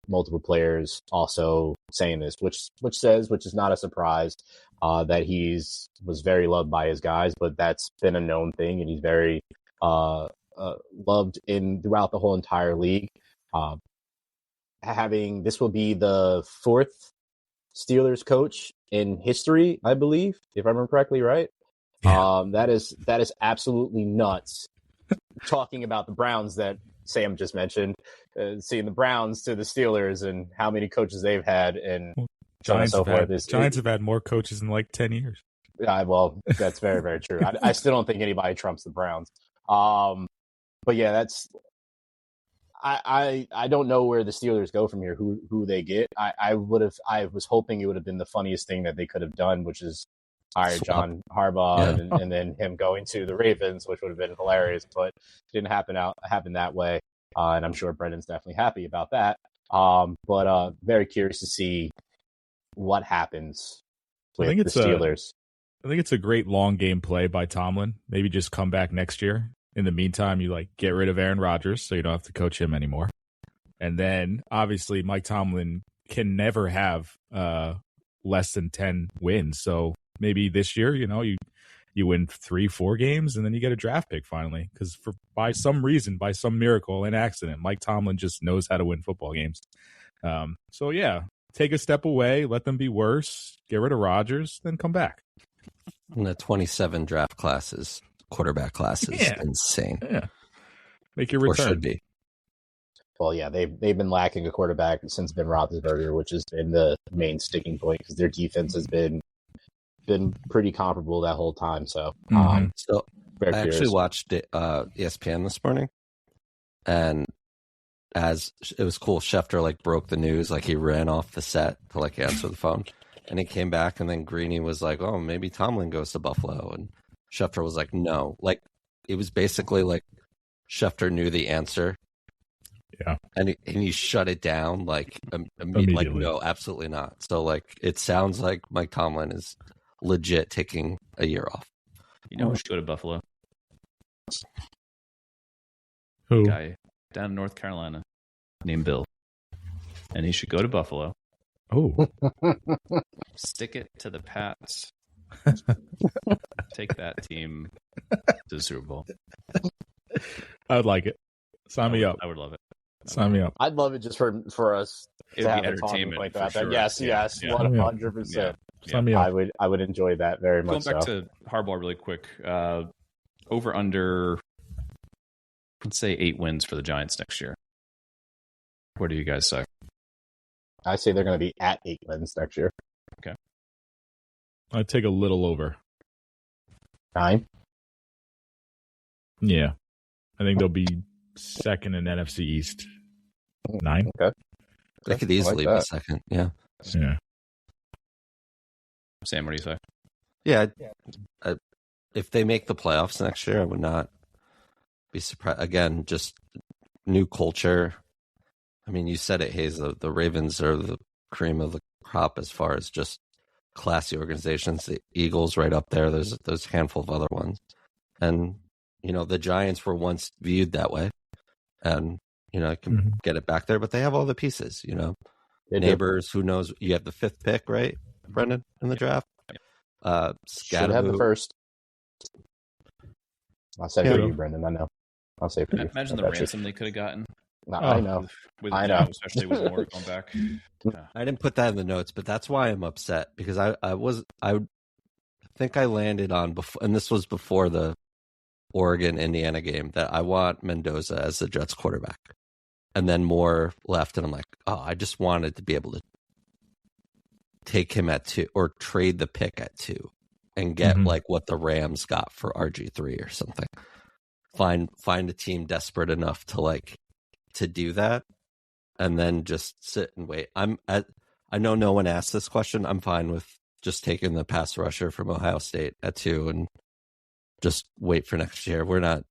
Multiple players also saying this, which is not a surprise, that was very loved by his guys, but that's been a known thing, and he's very loved throughout the whole entire league. This will be the fourth Steelers coach in history, I believe, if I remember correctly, right? Yeah. That is absolutely nuts. Talking about the Browns that Sam just mentioned, seeing the Browns to the Steelers and how many coaches they've had, and Giants have had more coaches in like 10 years. Well, that's very, very true. I still don't think anybody trumps the Browns. But yeah, I don't know where the Steelers go from here, who they get. I was hoping it would have been the funniest thing that they could have done, which is hire John Harbaugh and then him going to the Ravens, which would have been hilarious, but didn't happen that way. And I'm sure Brendan's definitely happy about that. But very curious to see what happens with the Steelers. I think it's a great long game play by Tomlin. Maybe just come back next year. In the meantime, you get rid of Aaron Rodgers so you don't have to coach him anymore. And then obviously Mike Tomlin can never have less than 10 wins. So maybe this year, you win 3-4 games and then you get a draft pick finally. Because by some reason, by some miracle and accident, Mike Tomlin just knows how to win football games. So yeah, take a step away, let them be worse, get rid of Rodgers, then come back. And the 27 draft classes. Quarterback class is insane. Yeah, make your return. Or should be. Well, yeah, they've been lacking a quarterback since Ben Roethlisberger, which has been the main sticking point because their defense has been pretty comparable that whole time. So, I actually watched ESPN this morning, and as it was cool, Schefter broke the news, he ran off the set to answer the phone, and he came back, and then Greeny was like, "Oh, maybe Tomlin goes to Buffalo," and Schefter was like, no. It was basically Schefter knew the answer. Yeah. And he shut it down immediately. No, absolutely not. So it sounds like Mike Tomlin is legit taking a year off. Who should go to Buffalo? Who? A guy down in North Carolina named Bill. And he should go to Buffalo. Oh. Stick it to the Pats. Take that team to the Super Bowl. I would like it. Sign me up. I would love it. Sign me up. I'd love it just for us to have a talking point about that. Yes, 100%. Sign me up. I would enjoy that very much. Going back to Harbaugh really quick. Over under, let's say 8 wins for the Giants next year. What do you guys say? I say they're going to be at 8 wins next year. Okay. I'd take a little over. 9? Yeah. I think they'll be second in NFC East. 9? Okay. They could easily be second. Yeah. Yeah. Sam, what do you say? Yeah. If they make the playoffs next year, I would not be surprised. Again, just new culture. I mean, you said it, Hayes. The Ravens are the cream of the crop as far as just classy organizations. The Eagles right up there. There's a handful of other ones. And, the Giants were once viewed that way. And, I can get it back there, but they have all the pieces, Neighbors, who knows? You have the 5th pick, right, Brendan, in the draft? Should have the first. I'll say for you, Brendan. I know. I'll say for you. Imagine the ransom they could have gotten. I know. I know. Especially with Moore going back. I didn't put that in the notes, but that's why I'm upset, because I think I landed on before, and this was before the Oregon-Indiana game that I want Mendoza as the Jets quarterback. And then more left, and I'm like, oh, I just wanted to be able to take him at 2 or trade the pick at 2 and get like what the Rams got for RG3 or something. Find a team desperate enough to do that, and then just sit and wait. I know no one asked this question. I'm fine with just taking the pass rusher from Ohio State at 2 and just wait for next year. We're not.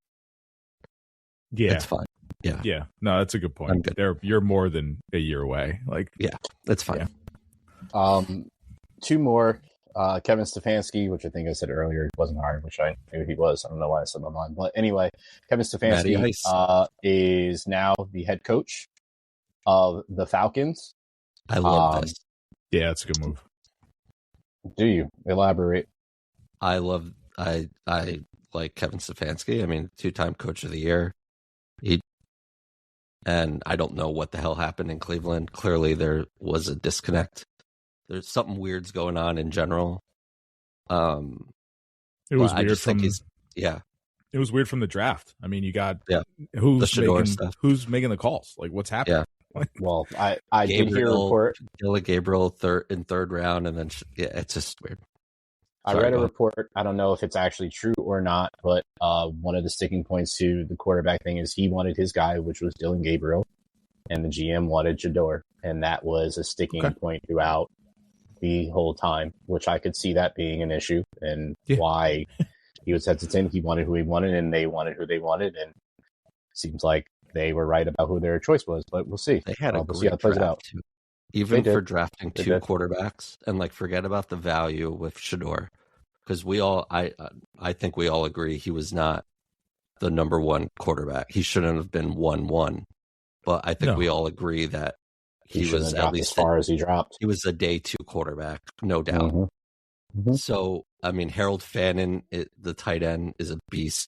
Yeah, it's fine. Yeah. No, that's a good point. You're more than a year away. Yeah, it's fine. Yeah. 2 more. Kevin Stefanski, which I think I said earlier, he wasn't hired, which I knew he was. I don't know why I said my mind. But anyway, Kevin Stefanski is now the head coach of the Falcons. I love this. Yeah, it's a good move. Do you? Elaborate. I like Kevin Stefanski. I mean, 2-time coach of the year. And I don't know what the hell happened in Cleveland. Clearly, there was a disconnect. There's something weird's going on in general. It was weird It was weird from the draft. I mean, you got who's making the calls? Like, what's happening? Yeah. Well, I did hear a report. Gabriel third round, and then it's just weird. I read a report. I don't know if it's actually true or not, but one of the sticking points to the quarterback thing is he wanted his guy, which was Dylan Gabriel, and the GM wanted Shador, and that was a sticking point throughout the whole time, which I could see that being an issue and why he was hesitant. He wanted who he wanted, and they wanted who they wanted, and it seems like they were right about who their choice was, but we'll see. They had we'll see how it plays out. Too. Even for drafting 2 quarterbacks, and forget about the value with Shador, because I think we all agree he was not the number 1 quarterback. He shouldn't have been 1-1, but I think we all agree that he was at least as far as he dropped. He was a day 2 quarterback, no doubt. Mm-hmm. So I mean, Harold Fannin, the tight end, is a beast.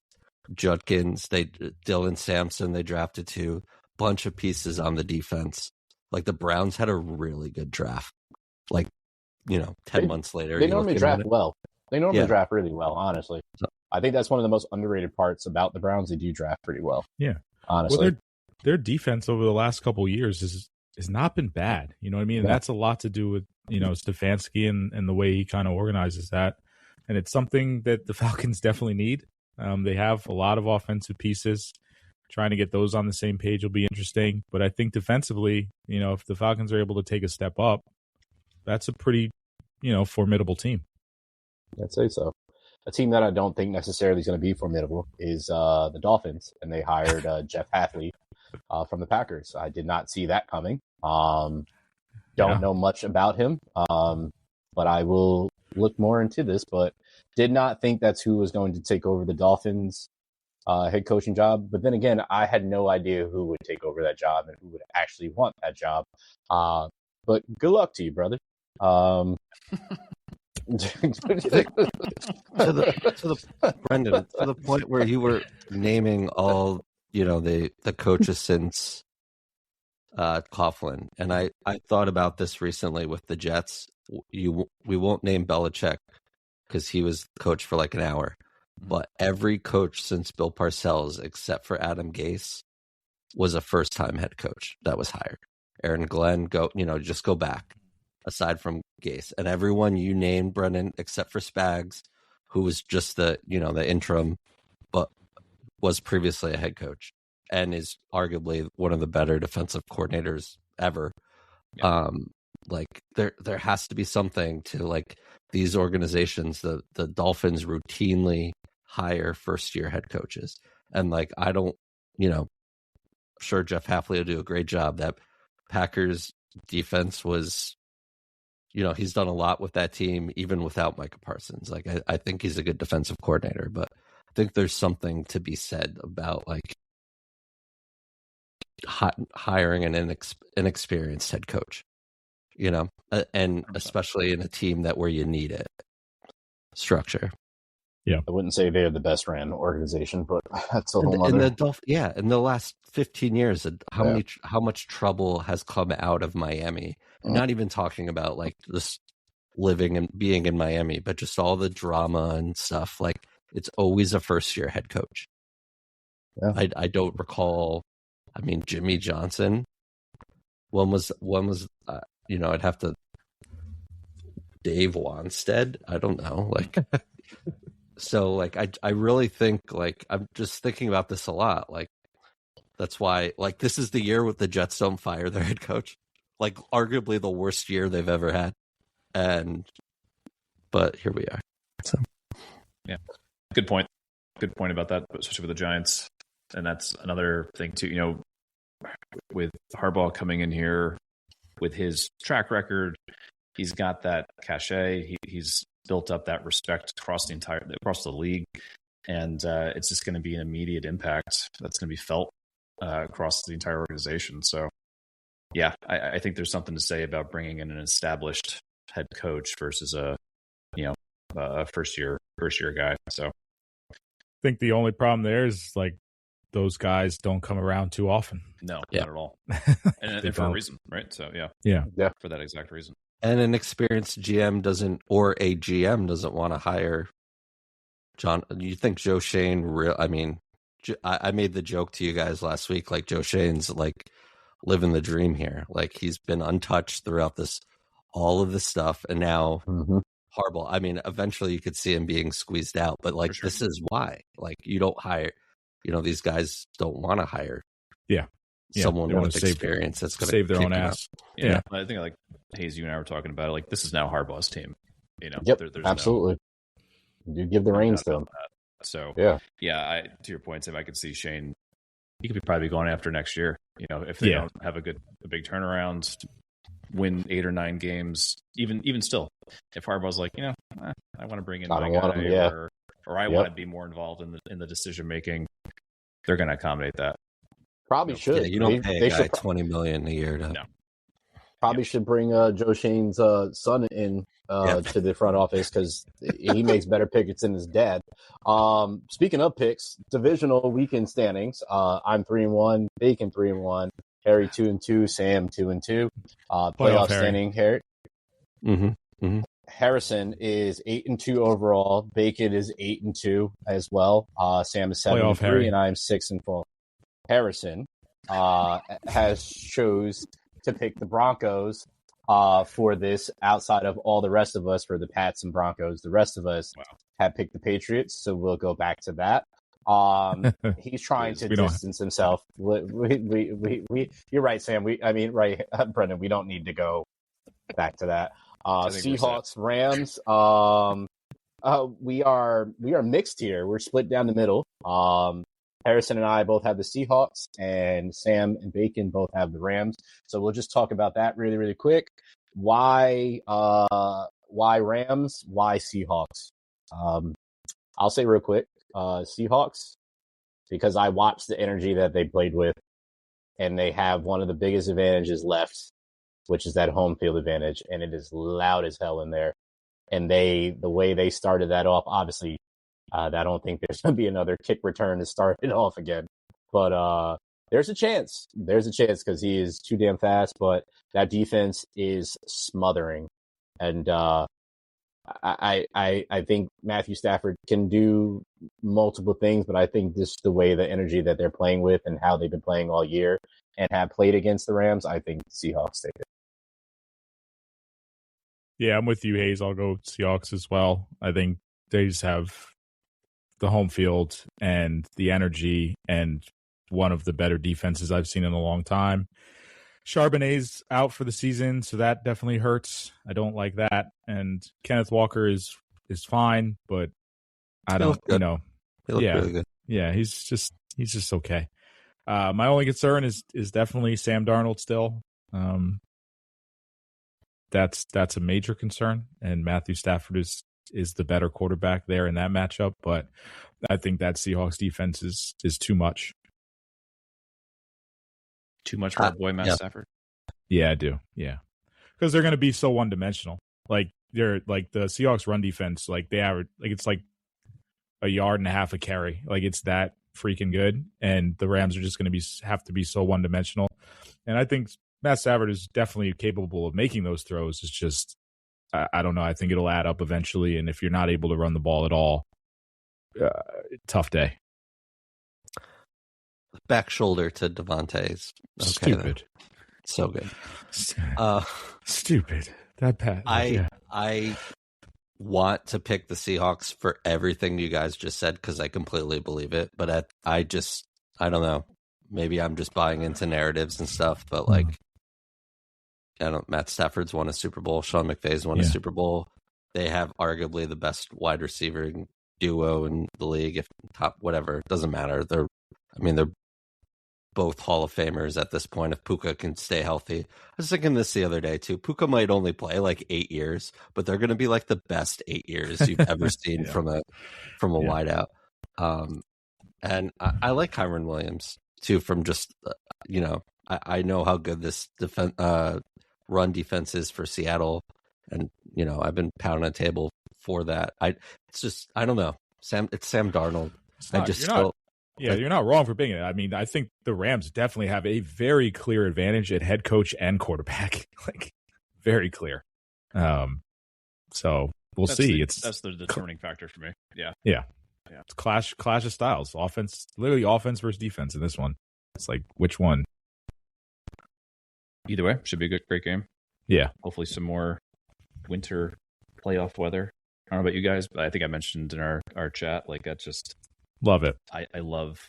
Judkins, Dylan Sampson, they drafted 2. Bunch of pieces on the defense. The Browns had a really good draft. 10 months later. They normally draft well. They normally draft really well, honestly. I think that's one of the most underrated parts about the Browns. They do draft pretty well. Yeah. Honestly. Well, their defense over the last couple of years has not been bad. You know what I mean? And that's a lot to do with, Stefanski and the way he kind of organizes that. And it's something that the Falcons definitely need. They have a lot of offensive pieces. Trying to get those on the same page will be interesting. But I think defensively, if the Falcons are able to take a step up, that's a pretty, formidable team. I'd say so. A team that I don't think necessarily is going to be formidable is the Dolphins, and they hired Jeff Hafley from the Packers. I did not see that coming. Don't know much about him, but I will look more into this, but did not think that's who was going to take over the Dolphins head coaching job. But then again, I had no idea who would take over that job and who would actually want that job. But good luck to you, brother. Brendan, to the point where you were naming all the coaches since Coughlin, and I thought about this recently with the Jets. We won't name Belichick because he was coach for an hour. But every coach since Bill Parcells, except for Adam Gase, was a first-time head coach that was hired. Aaron Glenn, just go back, aside from Gase. And everyone you named, Brendan, except for Spags, who was just the interim, but was previously a head coach and is arguably one of the better defensive coordinators ever. Yeah. There has to be something to these organizations. The Dolphins routinely hire first-year head coaches, and I don't, sure Jeff Hafley will do a great job. That Packers defense was, he's done a lot with that team even without Micah Parsons. I think he's a good defensive coordinator, but I think there's something to be said about hiring an inexperienced head coach, and especially in a team where you need it. Structure. Yeah, I wouldn't say they're the best ran organization, but that's a whole other. In the last 15 years, how much trouble has come out of Miami? Mm-hmm. Not even talking about this living and being in Miami, but just all the drama and stuff. it's always a first-year head coach. Yeah. I don't recall. I mean, Jimmy Johnson. When was I'd have to. Dave Wanstead. I don't know. Like, so like I really think like I'm just thinking about this a lot. Like, that's why like this is the year with the Jets don't fire their head coach. Like, arguably the worst year they've ever had. But here we are. So yeah, good point. Good point about that, especially with the Giants. And that's another thing too. You know, with Harbaugh coming in here with his track record, he's got that cachet. He's built up that respect across the league, and it's just going to be an immediate impact that's going to be felt across the entire organization. So, yeah, I think there's something to say about bringing in an established head coach versus a first year guy. So, I think the only problem there is like those guys don't come around too often. No, not at all, and for a reason, right? So, yeah, for that exact reason. And an experienced GM doesn't want to hire John. You think Joe Shane? I mean, I made the joke to you guys last week. Like, Joe Shane's like living the dream here. Like, he's been untouched throughout all of this stuff, and now Harbaugh. I mean, eventually you could see him being squeezed out, but like, this is why. Like, you don't hire. These guys don't want to hire. Someone with experience that's going to save their own ass. Yeah, I think like Hayes, you and I were talking about it. Like, this is now Harbaugh's team. Yep, there's absolutely. You give the reins to him. So to your point, Sam, I could see Shane. He could be probably going after next year. If they don't have a big turnaround, win 8 or 9 games, even still, if Harbaugh's like, I want to bring in my guy, or I want to be more involved in the decision making, they're going to accommodate that. Probably should. Yeah, you don't pay a guy $20 million a year to. No. Probably should bring Joe Shane's son in to the front office because he makes better picks than his dad. Speaking of picks, divisional weekend standings. I'm 3-1, Bacon 3-1, Harry 2-2, Sam 2-2. Playoff standing, Harry. Harrison is 8-2 overall. Bacon is 8-2 as well. Sam is 7-3, and I'm 6-4. Harrison has chose to pick the Broncos for this outside of all the rest of us for the Pats and Broncos. The rest of us have picked the Patriots, so we'll go back to that. He's trying to distance himself. You're right, Sam. Brendan, we don't need to go back to that. Seahawks, Rams. We are mixed here. We're split down the middle. Harrison and I both have the Seahawks, and Sam and Bacon both have the Rams. So we'll just talk about that really, really quick. Why Rams? Why Seahawks? I'll say real quick, Seahawks, because I watched the energy that they played with, and they have one of the biggest advantages left, which is that home field advantage, and it is loud as hell in there. And the way they started that off, obviously, I don't think there's going to be another kick return to start it off again. But there's a chance. There's a chance because he is too damn fast, but that defense is smothering. And I think Matthew Stafford can do multiple things, but I think just the way the energy that they're playing with and how they've been playing all year and have played against the Rams, I think Seahawks take it. Yeah, I'm with you, Hayes. I'll go Seahawks as well. I think they just have the home field and the energy and one of the better defenses I've seen in a long time. Charbonnet's out for the season, so that definitely hurts. I don't like that. And Kenneth Walker is fine, but I don't, He looked really good. Yeah, he's just okay. My only concern is definitely Sam Darnold still. That's a major concern, and Matthew Stafford is the better quarterback there in that matchup, but I think that Seahawks defense is too much. Too much for our boy Matt Stafford? Yeah, I do. Yeah. Because they're going to be so one-dimensional. Like, they're like the Seahawks run defense, like they average, like it's like a yard and a half a carry. Like, it's that freaking good, and the Rams are just going to have to be so one-dimensional. And I think Matt Stafford is definitely capable of making those throws. It's just, I don't know. I think it'll add up eventually. And if you're not able to run the ball at all, tough day. Back shoulder to Devontae's. Okay, Stupid. So good. Stupid. That pass. I want to pick the Seahawks for everything you guys just said because I completely believe it. But I don't know. Maybe I'm just buying into narratives and stuff. But like, Matt Stafford's won a Super Bowl. Sean McVay's won a Super Bowl. They have arguably the best wide receiver duo in the league. If top, whatever, it doesn't matter. They're both Hall of Famers at this point if Puka can stay healthy. I was thinking this the other day too. Puka might only play like 8 years, but they're going to be like the best 8 years you've ever seen from a wideout. And I like Kyron Williams too. From just I know how good this run defense is for Seattle, and I've been pounding the table for that. I don't know. It's Sam Darnold. You're not wrong for being it. I mean, I think the Rams definitely have a very clear advantage at head coach and quarterback. Like, very clear. So we'll see. That's the determining factor for me. Yeah. It's clash of styles. Offense versus defense in this one. It's like, which one? Either way, should be a great game. Yeah. Hopefully some more winter playoff weather. I don't know about you guys, but I think I mentioned in our chat, like, that's just... Love it. I love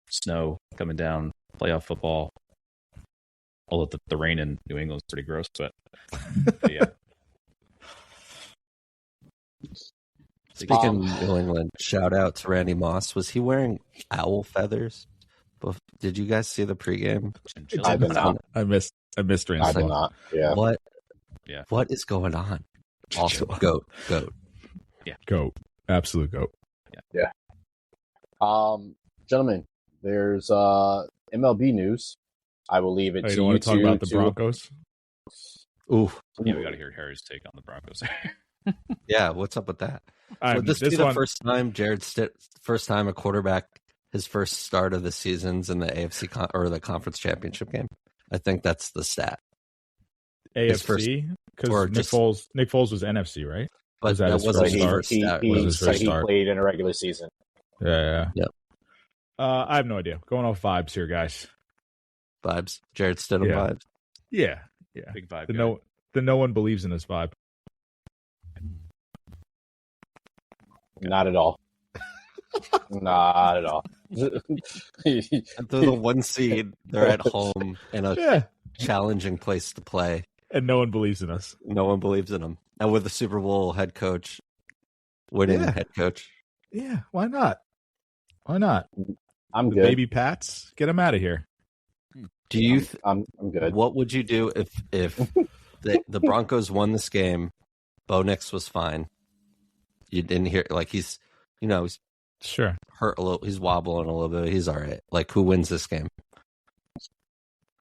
snow coming down, playoff football. Although the rain in New England is pretty gross, but yeah. Speaking of New England, shout out to Randy Moss. Was he wearing owl feathers? Did you guys see the pregame? I did not. I missed Randy. I did not. Yeah. What is going on? Also, goat. Yeah. Goat. Absolute goat. Yeah. Gentlemen, there's MLB news. I will leave it to you. You want to talk about the Broncos? Ooh. Yeah, we got to hear Harry's take on the Broncos. Yeah, what's up with that? Would this be the first time first time a quarterback, his first start of the season's in the AFC or the conference championship game? I think that's the stat. AFC? Because Nick Foles was NFC, right? But that wasn't his first start. He played in a regular season. Yeah. Yep. I have no idea. Going off vibes here, guys. Vibes. Jared Stidham vibes. Yeah. Big vibe. No one believes in this vibe. Not at all. Not at all. They're the one seed. They're at home in a challenging place to play. And no one believes in us. No one believes in them. And with the Super Bowl head coach, winning head coach. Yeah, why not? Why not? I'm the good. Baby Pats, get them out of here. Do you? I'm good. What would you do if the Broncos won this game? Bo Nix was fine. You didn't hear he's sure hurt a little. He's wobbling a little bit. He's all right. Like, who wins this game?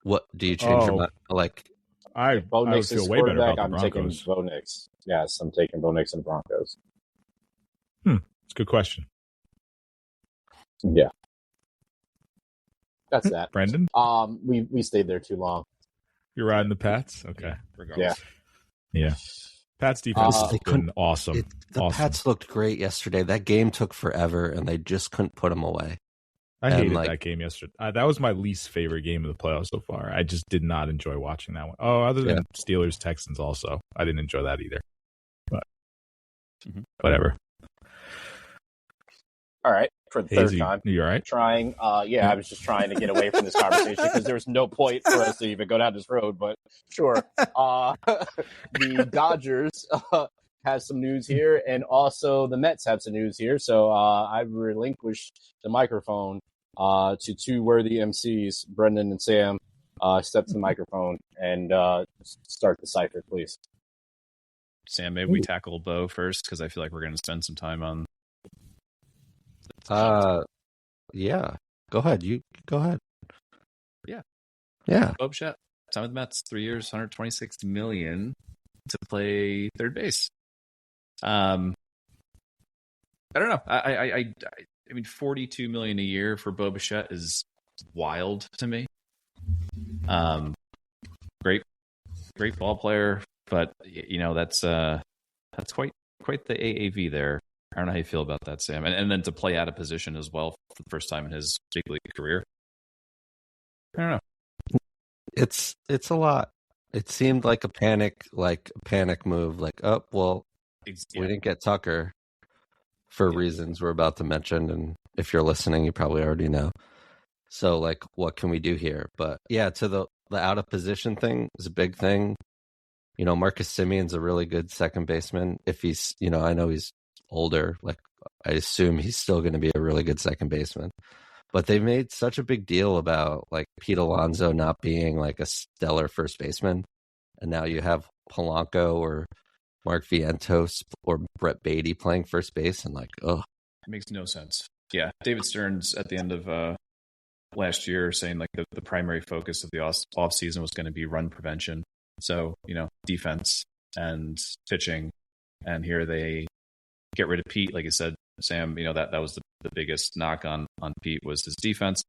What do you change your mind? Like, Bo Nix would is feel way better about quarterback. the I'm taking Broncos. Bo Nix. Yes, I'm taking Bo Nix and the Broncos. It's a good question. Yeah. That's that. Brendan? We stayed there too long. You're riding the Pats? Okay. Regardless. Yeah. Pats defense has been awesome. The Pats looked great yesterday. That game took forever, and they just couldn't put them away. I hated that game yesterday. That was my least favorite game of the playoffs so far. I just did not enjoy watching that one. Oh, other than Steelers Texans also. I didn't enjoy that either. But whatever. All right. For the third time. You all right? Trying. I was just trying to get away from this conversation because there was no point for us to even go down this road, but sure. The Dodgers has some news here, and also the Mets have some news here. So I've relinquished the microphone to two worthy MCs, Brendan and Sam. Step to the microphone and start the cipher, please. Sam, maybe we tackle Bo first because I feel like we're going to spend some time on. Yeah. Go ahead. You go ahead. Yeah. Bo Bichette, time with the Mets, 3 years, $126 million to play third base. I don't know. I mean, $42 million a year for Bo Bichette is wild to me. Great ball player, but that's quite the AAV there. I don't know how you feel about that, Sam. And then to play out of position as well for the first time in his big league career. I don't know. It's a lot. It seemed like a panic move. Like, oh, well, we didn't get Tucker for reasons we're about to mention. And if you're listening, you probably already know. So, like, what can we do here? But yeah, to the out of position thing is a big thing. You know, Marcus Simeon's a really good second baseman. If he's, you know, I know he's older. Like, I assume he's still going to be a really good second baseman. But they made such a big deal about like Pete Alonso not being like a stellar first baseman. And now you have Polanco or Mark Vientos or Brett Beatty playing first base. And like, oh. It makes no sense. Yeah. David Stearns at the end of last year saying like the primary focus of the off season was going to be run prevention. So, you know, defense and pitching. And here they get rid of Pete. Like you said, Sam, you know, that was the biggest knock on Pete was his defense.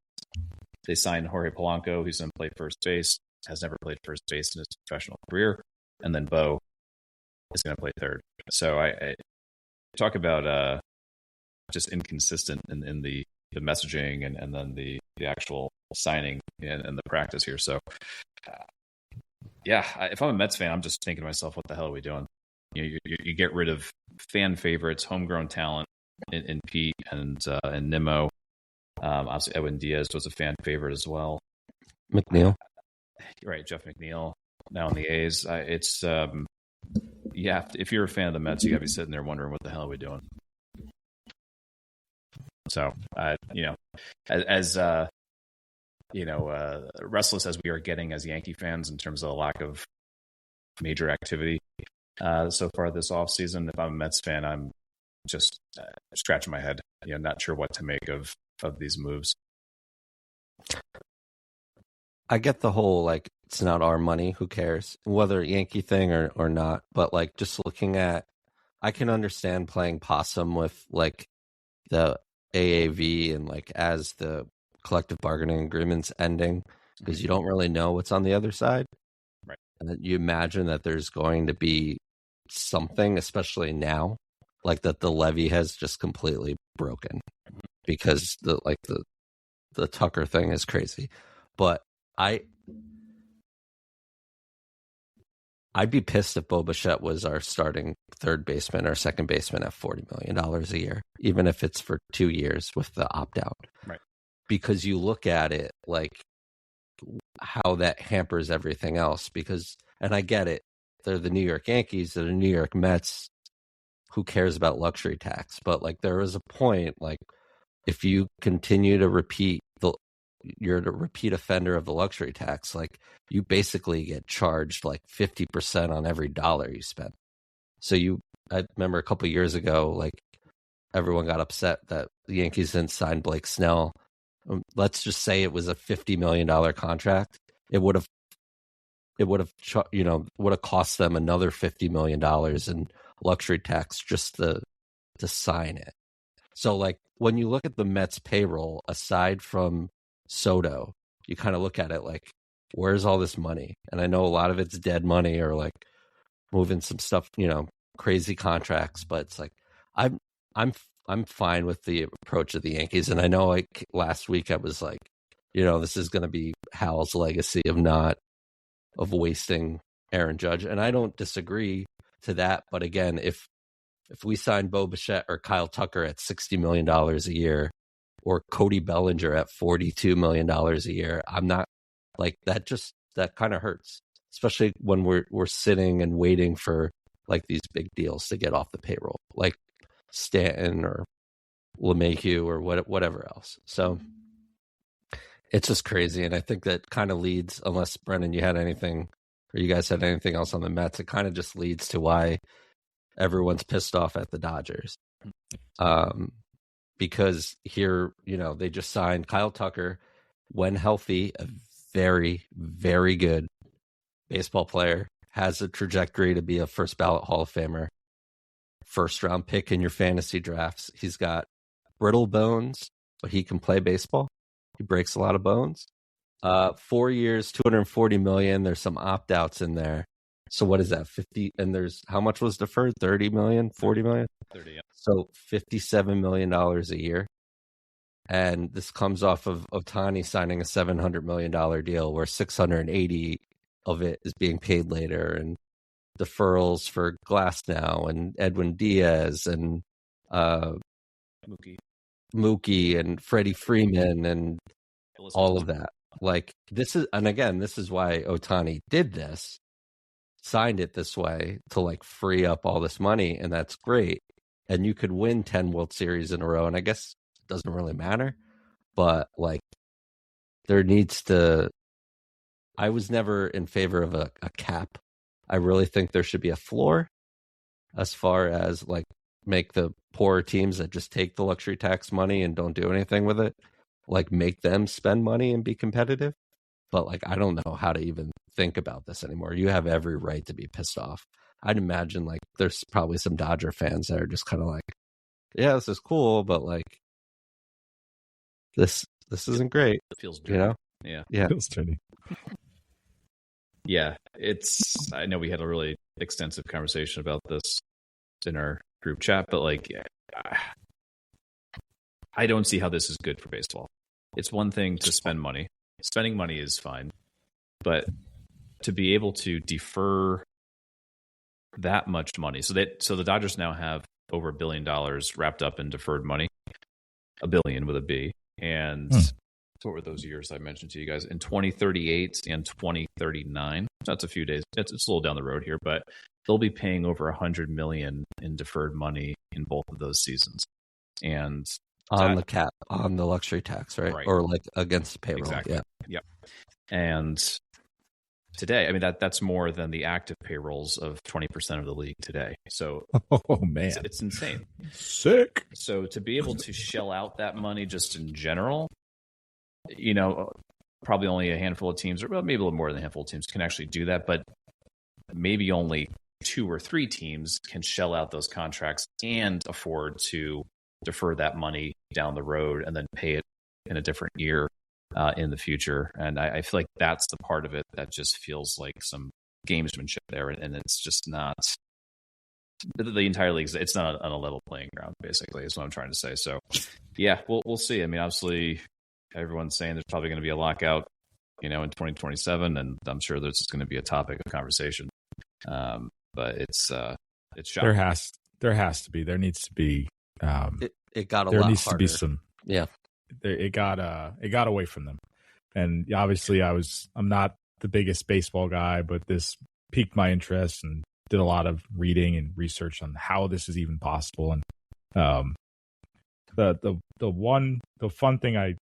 They signed Jorge Polanco, who's going to play first base, has never played first base in his professional career. And then Bo is going to play third. So I talk about just inconsistent in the messaging and then the actual signing and the practice here. So, if I'm a Mets fan, I'm just thinking to myself, what the hell are we doing? You know, you get rid of fan favorites, homegrown talent in Pete and Nimmo. Obviously, Edwin Diaz was a fan favorite as well. McNeil. Right, Jeff McNeil, now in the A's. It's if you're a fan of the Mets, you got to be sitting there wondering, what the hell are we doing? So, you know, as restless as we are getting as Yankee fans in terms of the lack of major activity so far this offseason, if I'm a Mets fan, I'm just scratching my head, you know, not sure what to make of these moves. I get the whole, like, it's not our money, who cares, whether Yankee thing or not, but like just looking at, I can understand playing possum with like the AAV and like as the collective bargaining agreement's ending, because you don't really know what's on the other side. Right. And you imagine that there's going to be something, especially now, like that the levy has just completely broken because the Tucker thing is crazy. But I'd be pissed if Bo Bichette was our starting third baseman or second baseman at $40 million a year, even if it's for 2 years with the opt-out. Right. Because you look at it like how that hampers everything else. Because, and I get it, they're the New York Yankees, they're the New York Mets. Who cares about luxury tax? But like there is a point, like if you continue to you're a repeat offender of the luxury tax, like you basically get charged like 50% on every dollar you spend. So I remember a couple of years ago, like everyone got upset that the Yankees didn't sign Blake Snell. Let's just say it was a $50 million contract. It would have cost them another $50 million in luxury tax just to sign it. So like when you look at the Mets payroll, aside from Soto, you kind of look at it like, where's all this money? And I know a lot of it's dead money or like moving some stuff, you know, crazy contracts, but it's like I'm fine with the approach of the Yankees. And I know like last week I was like, you know, this is going to be Hal's legacy of wasting Aaron Judge. And I don't disagree to that. But again, if we sign Bo Bichette or Kyle Tucker at $60 million a year or Cody Bellinger at $42 million a year, I'm not like that. That kind of hurts, especially when we're sitting and waiting for like these big deals to get off the payroll, like Stanton or LeMahieu or whatever else. So it's just crazy. And I think that kind of leads, unless Brennan, you had anything or you guys had anything else on the Mets, it kind of just leads to why everyone's pissed off at the Dodgers. Because here, you know, they just signed Kyle Tucker, when healthy, a very, very good baseball player, has a trajectory to be a first ballot Hall of Famer, first round pick in your fantasy drafts. He's got brittle bones, but he can play baseball. He breaks a lot of bones. 4 years, $240 million. There's some opt outs in there. So what is that? 50, and there's how much was deferred? 30 million, 40 million? 30, yeah. So $57 million a year. And this comes off of Ohtani signing a $700 million deal where 680 of it is being paid later, and deferrals for Glasnow and Edwin Diaz and Mookie and Freddie Freeman and all of that. Like this is, and again, this is why Ohtani did this, signed it this way to like free up all this money, and that's great. And you could win 10 World Series in a row, and I guess it doesn't really matter, but like there needs to. I was never in favor of a cap. I really think there should be a floor as far as like make the poorer teams that just take the luxury tax money and don't do anything with it, like make them spend money and be competitive. But like, I don't know how to even think about this anymore. You have every right to be pissed off. I'd imagine like there's probably some Dodger fans that are just kind of like, yeah, this is cool, but like this isn't great. It feels dirty. You know? Yeah. It feels dirty. Yeah, I know we had a really extensive conversation about this in our group chat, but like, I don't see how this is good for baseball. It's one thing to spend money. Spending money is fine, but to be able to defer that much money, so the Dodgers now have over $1 billion wrapped up in deferred money, $1 billion with a B, and what were those years I mentioned to you guys? In 2038 and 2039. That's a few days. It's a little down the road here, but they'll be paying over $100 million in deferred money in both of those seasons. And on the cap, on the luxury tax, right? Or like against payroll. Exactly. Yeah. Yep. And today, I mean, that's more than the active payrolls of 20% of the league today. So, oh man, it's insane. Sick. So to be able to shell out that money just in general, you know, probably only a handful of teams, or maybe a little more than a handful of teams can actually do that, but maybe only 2 or 3 teams can shell out those contracts and afford to defer that money down the road and then pay it in a different year in the future. And I feel like that's the part of it that just feels like some gamesmanship there, and it's just not the entire league. It's not on a level playing ground, basically, is what I'm trying to say. So, yeah, we'll see. I mean, obviously, everyone's saying there's probably going to be a lockout, you know, in 2027, and I'm sure there's going to be a topic of conversation. But it's shocking. There has to be. There needs to be. It got a there lot needs harder. to be some. Yeah. It got away from them, and obviously I'm not the biggest baseball guy, but this piqued my interest and did a lot of reading and research on how this is even possible. And the fun thing I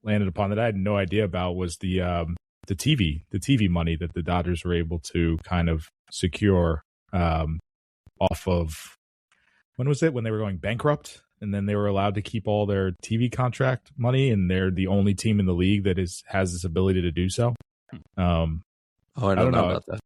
landed upon that I had no idea about was the TV money that the Dodgers were able to kind of secure off of, when was it, when they were going bankrupt, and then they were allowed to keep all their TV contract money, and they're the only team in the league that has this ability to do so. I don't know about that.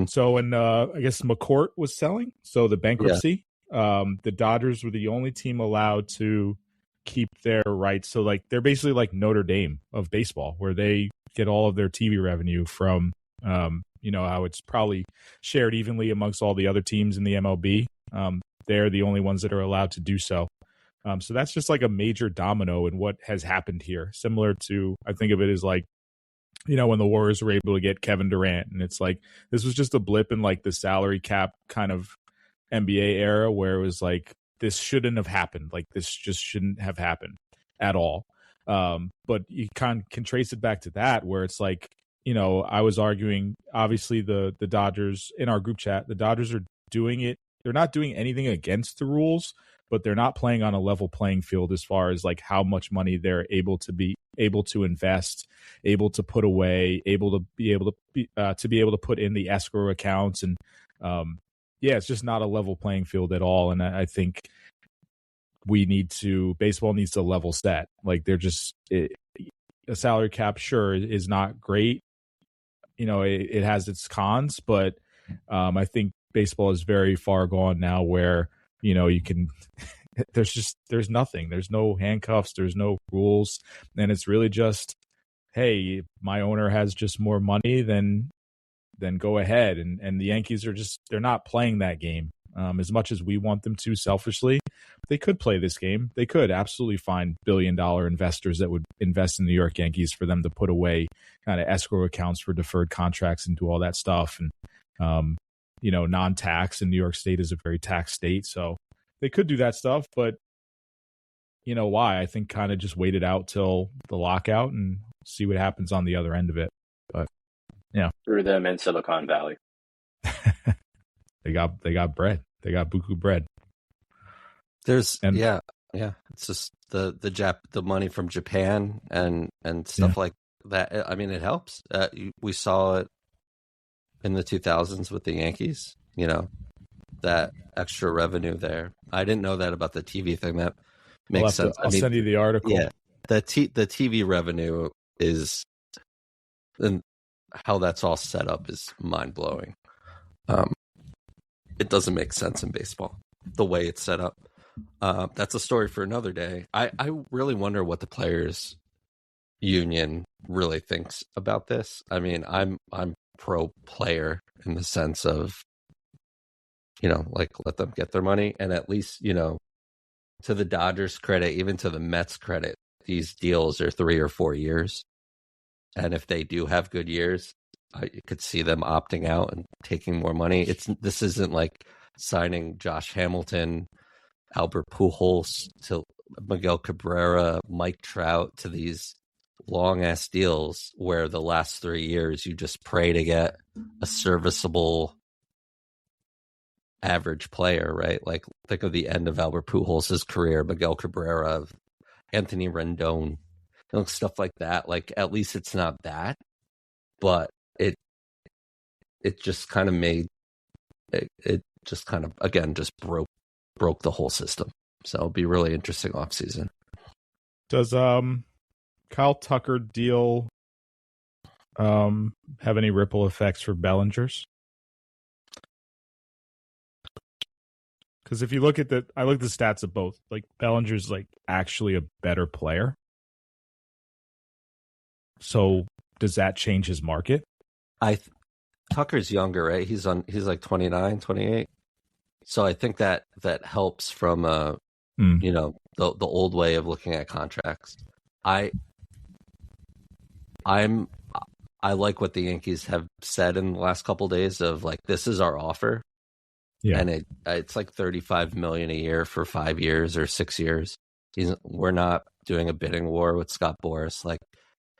So when I guess McCourt was selling, so the bankruptcy, the Dodgers were the only team allowed to keep their rights. So like they're basically like Notre Dame of baseball, where they get all of their TV revenue from, you know, how it's probably shared evenly amongst all the other teams in the MLB. They're the only ones that are allowed to do so. So that's just like a major domino in what has happened here. Similar to, I think of it as like, you know, when the Warriors were able to get Kevin Durant, and it's like, this was just a blip in like the salary cap kind of NBA era where it was like, this shouldn't have happened. Like this just shouldn't have happened at all. But you can trace it back to that, where it's like, you know, I was arguing, obviously the Dodgers in our group chat, the Dodgers are doing it. They're not doing anything against the rules, but they're not playing on a level playing field as far as like how much money they're able to invest, able to put away, able to be able to put in the escrow accounts. And yeah, it's just not a level playing field at all. And I think baseball needs to level set. Like they're just, a salary cap, sure, is not great. You know, it has its cons, but I think baseball is very far gone now where, you know, you can, there's nothing, there's no handcuffs, there's no rules. And it's really just, hey, my owner has just more money, then then go ahead. And the Yankees they're not playing that game as much as we want them to selfishly. They could play this game. They could absolutely find billion-dollar investors that would invest in the New York Yankees for them to put away kind of escrow accounts for deferred contracts and do all that stuff. And, non-tax, and New York State is a very tax state. So they could do that stuff, but you know why? I think kind of just wait it out till the lockout and see what happens on the other end of it. But yeah, Through them in Silicon Valley. They got bread. They got buku bread. It's just the money from Japan and stuff like that. I mean, it helps. We saw it in the 2000s with the Yankees. That extra revenue there. I didn't know that about the TV thing. That makes sense. I'll send you the article. Yeah, the TV revenue is, and how that's all set up is mind blowing. It doesn't make sense in baseball the way it's set up. That's a story for another day. I really wonder what the players' union really thinks about this. I mean, I'm pro player in the sense of, let them get their money, and at least, to the Dodgers' credit, even to the Mets' credit, these deals are 3 or 4 years, and if they do have good years, I could see them opting out and taking more money. This isn't like signing Josh Hamilton, Albert Pujols, to Miguel Cabrera, Mike Trout, to these long ass deals where the last 3 years you just pray to get a serviceable average player, right? Like, think of the end of Albert Pujols' career, Miguel Cabrera, Anthony Rendon, stuff like that. Like, at least it's not that, but it just kind of made it just kind of, again, just broke the whole system. So it'll be really interesting offseason. Does Kyle Tucker deal have any ripple effects for Bellinger's? Because if you look at I look at the stats of both. Like, Bellinger's like actually a better player. So does that change his market? Tucker's younger, right? He's like 29, 28. So I think that helps from the old way of looking at contracts. I like what the Yankees have said in the last couple of days of, like, this is our offer. Yeah. And it's like $35 million a year for 5 years or 6 years. We're not doing a bidding war with Scott Boras, like,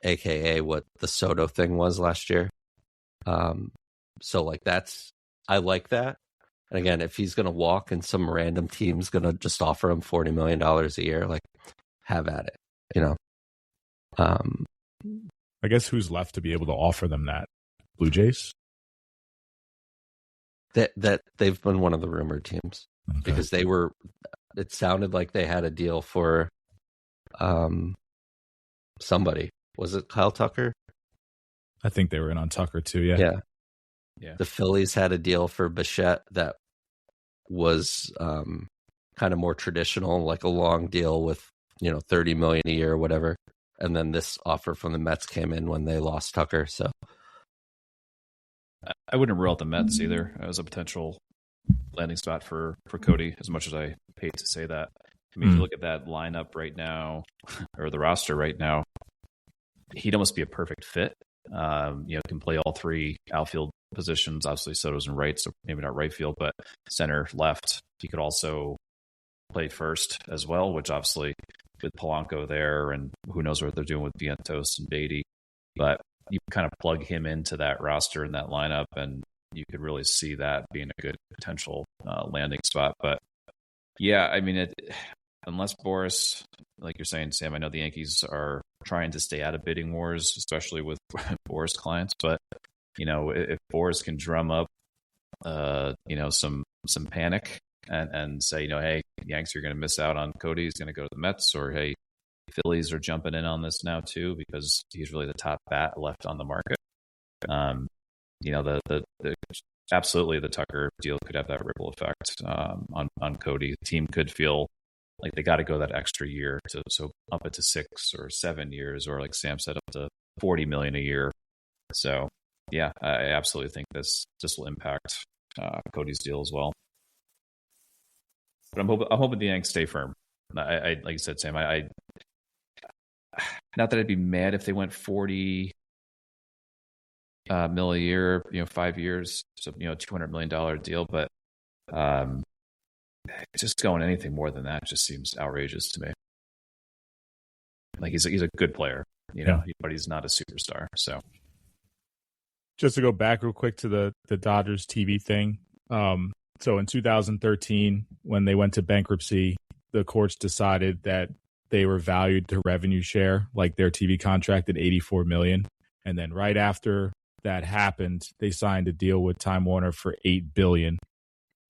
AKA what the Soto thing was last year. So, like, I like that. And again, if he's going to walk and some random team's going to just offer him $40 million a year, like, have at it, I guess who's left to be able to offer them that? Blue Jays? That they've been one of the rumored teams. Okay. Because it sounded like they had a deal for somebody. Was it Kyle Tucker? I think they were in on Tucker too, yeah. Yeah. The Phillies had a deal for Bichette that was kind of more traditional, like a long deal with, $30 million a year or whatever. And then this offer from the Mets came in when they lost Tucker. So I wouldn't rule out the Mets either as a potential landing spot for Cody, as much as I hate to say that. I mean, if you look at that lineup right now, or the roster right now, he'd almost be a perfect fit. Can play all three outfield positions. Obviously, Soto's in right, so maybe not right field, but center, left. He could also play first as well, which obviously with Polanco there, and who knows what they're doing with Vientos and Beatty. But you kind of plug him into that roster and that lineup, and you could really see that being a good potential landing spot. But yeah, I mean, unless Boras, like you're saying, Sam, I know the Yankees are trying to stay out of bidding wars, especially with Boras clients. But if Boras can drum up, some panic and say, hey, Yanks, you're going to miss out on Cody. He's going to go to the Mets, or hey, Phillies are jumping in on this now too because he's really the top bat left on the market. Absolutely the Tucker deal could have that ripple effect on Cody. The team could feel like they got to go that extra year so up it to 6 or 7 years, or like Sam said, up to $40 million a year. So yeah, I absolutely think this will impact Cody's deal as well. But I'm hoping the Yanks stay firm. I like you said, Sam. I not that I'd be mad if they went 40 mil a year, 5 years, so $200 million deal. But just going anything more than that just seems outrageous to me. Like he's a good player, but he's not a superstar. So just to go back real quick to the Dodgers TV thing. So in 2013, when they went to bankruptcy, the courts decided that they were valued to revenue share, like their TV contract at $84 million. And then right after that happened, they signed a deal with Time Warner for $8 billion.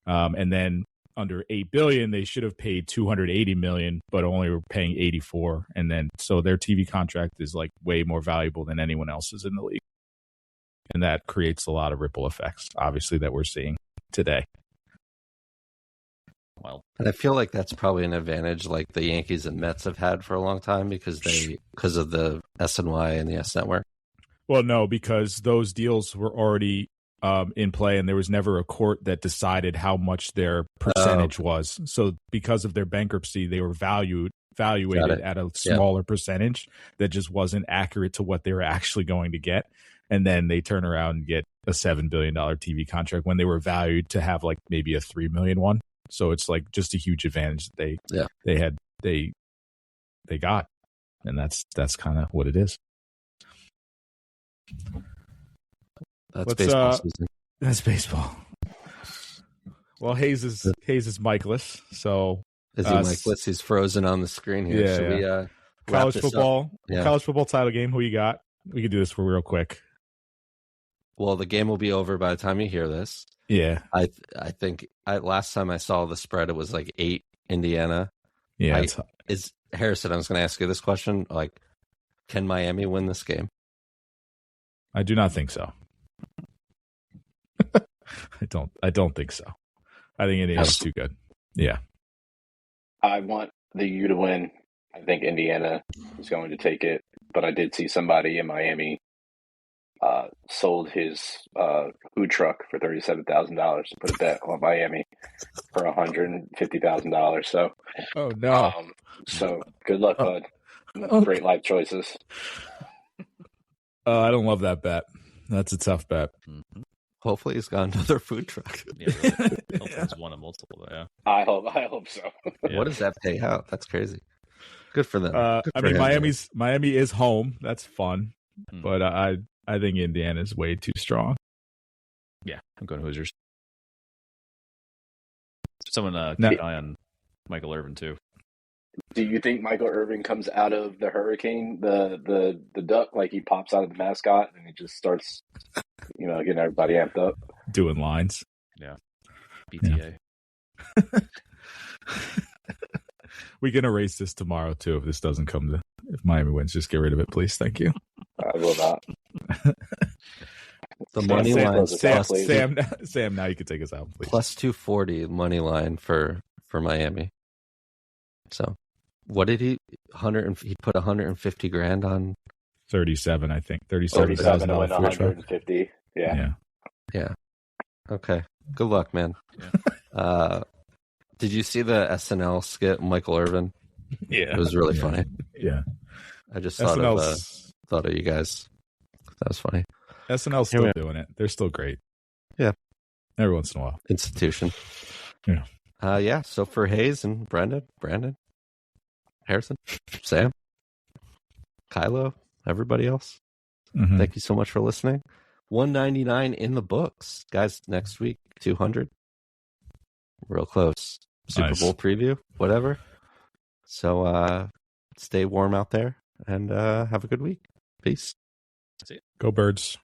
And then under $8 billion, they should have paid $280 million, but only were paying $84. And then so their TV contract is like way more valuable than anyone else's in the league. And that creates a lot of ripple effects, obviously, that we're seeing today. Well, and I feel like that's probably an advantage like the Yankees and Mets have had for a long time because of the SNY and the S Network. Well, no, because those deals were already in play, and there was never a court that decided how much their percentage was. So because of their bankruptcy, they were evaluated at a smaller percentage that just wasn't accurate to what they were actually going to get. And then they turn around and get a $7 billion TV contract when they were valued to have like maybe a $3 million one. So it's like just a huge advantage that they got, and that's kind of what it is. That's baseball season. That's baseball. Well, Hayes is Michaelis, so is he Michaelis? He's frozen on the screen here. Yeah, Should we college football? Yeah. College football title game. Who you got? We can do this for real quick. Well, the game will be over by the time you hear this. Yeah, I think last time I saw the spread, it was like 8 Indiana. Yeah, is Harrison? I was going to ask you this question: like, can Miami win this game? I do not think so. I don't think so. I think Indiana's too good. Yeah, I want the U to win. I think Indiana is going to take it, but I did see somebody in Miami sold his food truck for $37,000 to put a bet on Miami for $150,000. So, oh no! So good luck, bud. Great life choices. I don't love that bet. That's a tough bet. Mm-hmm. Hopefully, he's got another food truck. Yeah, really. Hopefully, he's won a multiple. Yeah, I hope so. Yeah. What does that pay out? That's crazy. Good for them. I mean, Miami is home. That's fun, but I think Indiana's way too strong. Yeah, I'm going Hoosiers. Someone keep an eye on Michael Irvin too. Do you think Michael Irvin comes out of the hurricane, the duck, like he pops out of the mascot and he just starts, getting everybody amped up, doing lines? Yeah, BTA. Yeah. We can erase this tomorrow too if this doesn't come to. If Miami wins, just get rid of it, please. Thank you. I will not. The money line, Sam. Now you can take us out, please. Plus 240 money line for Miami. So, what did he? He put $150,000 on 37, I think. $37,000 $150. Yeah. Okay. Good luck, man. Yeah. Did you see the SNL skit, Michael Irvin? Yeah, it was really funny. Yeah, I just thought of you guys. That was funny. SNL's still doing it. They're still great. Yeah, every once in a while. Institution. Yeah. So for Hayes and Brandon, Harrison, Sam, Kylo, everybody else, thank you so much for listening. 199 in the books, guys. Next week, 200. Real close. Super Bowl preview, whatever. So stay warm out there and have a good week. Peace. Go Birds.